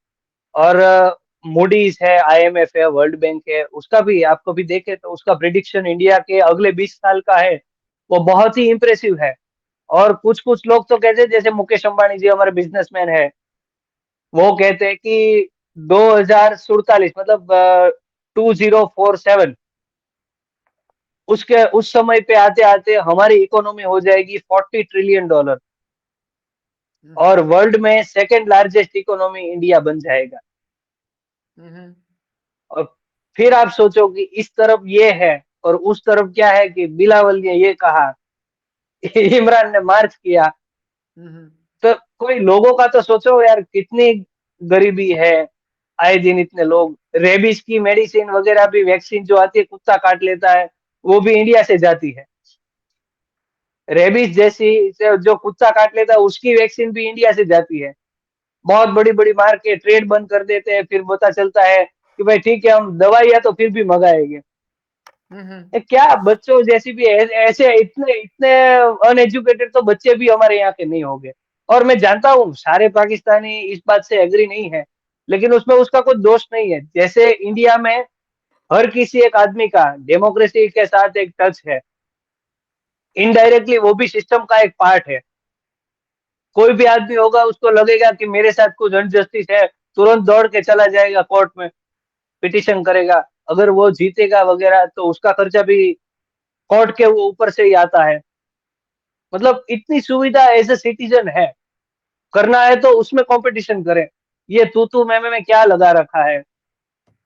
और मूडीज है, आईएमएफ है, वर्ल्ड बैंक है, उसका भी आपको भी देखे तो उसका प्रिडिक्शन इंडिया के अगले 20 साल का है, वो बहुत ही इंप्रेसिव है। और कुछ कुछ लोग तो कहते हैं, जैसे मुकेश अंबानी जी हमारे बिजनेसमैन है, वो कहते हैं कि 2047, मतलब 2047, उसके उस समय पे आते आते हमारी इकोनॉमी हो जाएगी 40 ट्रिलियन डॉलर। हम्म। और वर्ल्ड में 2nd लार्जेस्ट इकोनॉमी इंडिया बन जाएगा। हम्म। और फिर आप सोचो कि इस तरफ ये है, और उस तरफ क्या है कि बिलावल ने ये कहा, इमरान ने मार्च किया। हम्म। तो कोई लोगों का तो सोचो यार, कितनी गरीबी है। आए दिन इतने लोग, रेबीज की मेडिसिन वगैरह भी, वैक्सीन जो आती है, कुत्ता काट लेता है, वो भी इंडिया से जाती है। रेबीज जैसी जो कुत्ता काट लेता है, उसकी वैक्सीन भी इंडिया से जाती है। बहुत बड़ी बड़ी मार के ट्रेड बंद कर देते हैं, फिर पता चलता है कि भाई ठीक है, हम दवाइयां तो फिर भी मंगाएंगे। हम्म। ये क्या, बच्चों जैसी भी ऐसे इतने इतने अनएजुकेटेड तो बच्चे भी हमारे यहाँ के नहीं होंगे। और मैं जानता हूँ सारे पाकिस्तानी इस बात से एग्री नहीं है, लेकिन उसमें उसका कोई दोष नहीं है। जैसे इंडिया में हर किसी एक आदमी का डेमोक्रेसी के साथ एक टच है, इनडायरेक्टली वो भी सिस्टम का एक पार्ट है। कोई भी आदमी होगा, उसको लगेगा कि मेरे साथ कुछ अनजस्टिस है, तुरंत दौड़ के चला जाएगा कोर्ट में, पिटिशन करेगा। अगर वो जीतेगा वगैरह तो उसका खर्चा भी कोर्ट के वो ऊपर से ही आता है। मतलब इतनी सुविधा एज ए सिटीजन है, करना है तो उसमें कंपटीशन करें। ये तू मैं क्या लगा रखा है,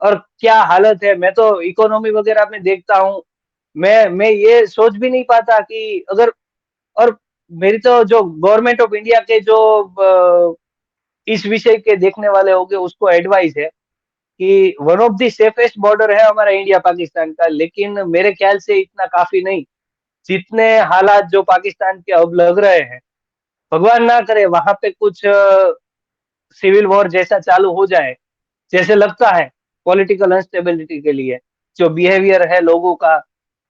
और क्या हालत है। मैं तो इकोनॉमी वगैरह में देखता हूँ, मैं ये सोच भी नहीं पाता कि अगर, और मेरी तो जो गवर्नमेंट ऑफ इंडिया के जो इस विषय के देखने वाले होंगे उसको एडवाइस है कि one of the safest border है हमारा इंडिया पाकिस्तान का, लेकिन मेरे ख्याल से इतना काफी नहीं। जितने हालात जो पाकिस्तान के अब लग रहे हैं, भगवान ना करे वहां पे कुछ सिविल वॉर जैसा चालू हो जाए, जैसे लगता है पॉलिटिकल अनस्टेबिलिटी के लिए जो बिहेवियर है लोगों का,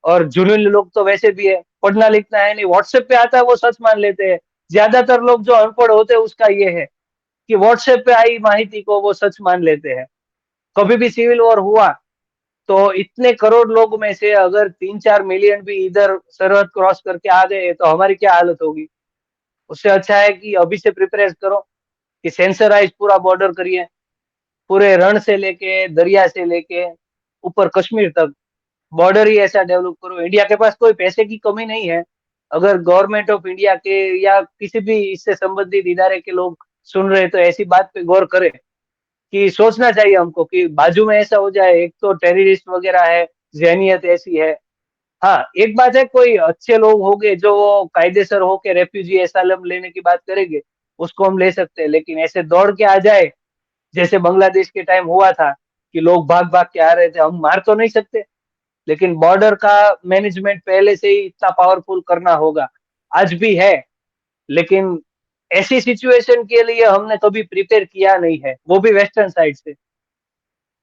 और जुनूनी लोग तो वैसे भी है, पढ़ना लिखना है नहीं, व्हाट्सएप पे आता है वो सच मान लेते हैं। ज्यादातर लोग जो अनपढ़ होते हैं उसका ये है कि व्हाट्सएप पे आई माहिती को वो सच मान लेते हैं। कभी भी सिविल वॉर हुआ तो इतने करोड़ लोग में से अगर 3-4 मिलियन भी इधर सरहद क्रॉस करके आ गए तो हमारी क्या हालत होगी। उससे अच्छा है कि अभी से प्रिपेयर करो कि सेंसराइज पूरा बॉर्डर करिए, पूरे रण से लेके दरिया से लेके ऊपर कश्मीर तक बॉर्डर ही ऐसा डेवलप करो। इंडिया के पास कोई पैसे की कमी नहीं है। अगर गवर्नमेंट ऑफ इंडिया के या किसी भी इससे संबंधित इदारे के लोग सुन रहे तो ऐसी बात पे गौर करें कि सोचना चाहिए हमको कि बाजू में ऐसा हो जाए, एक तो टेररिस्ट वगैरह है, जहनीत ऐसी है। हाँ, एक बात है, कोई अच्छे लोग होंगे जो वो कायदेसर होके रेफ्यूजी एसाइलम लेने की बात करेंगे, उसको हम ले सकते हैं, लेकिन ऐसे दौड़ के आ जाए जैसे बांग्लादेश के टाइम हुआ था कि लोग भाग भाग के आ रहे थे, हम मार तो नहीं सकते, लेकिन बॉर्डर का मैनेजमेंट पहले से ही इतना पावरफुल करना होगा। आज भी है, लेकिन ऐसी सिचुएशन के लिए हमने कभी प्रिपेयर किया नहीं है, वो भी वेस्टर्न साइड से।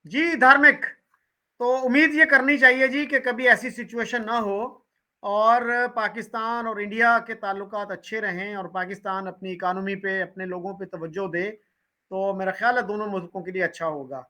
जी धार्मिक, तो उम्मीद ये करनी चाहिए जी कि कभी ऐसी सिचुएशन ना हो और पाकिस्तान और इंडिया के ताल्लुकात अच्छे रहें और पाकिस्तान अपनी इकानमी पे अपने लोगों पे तवज्जो दे, तो मेरा ख्याल है दोनों मुल्कों के लिए अच्छा होगा।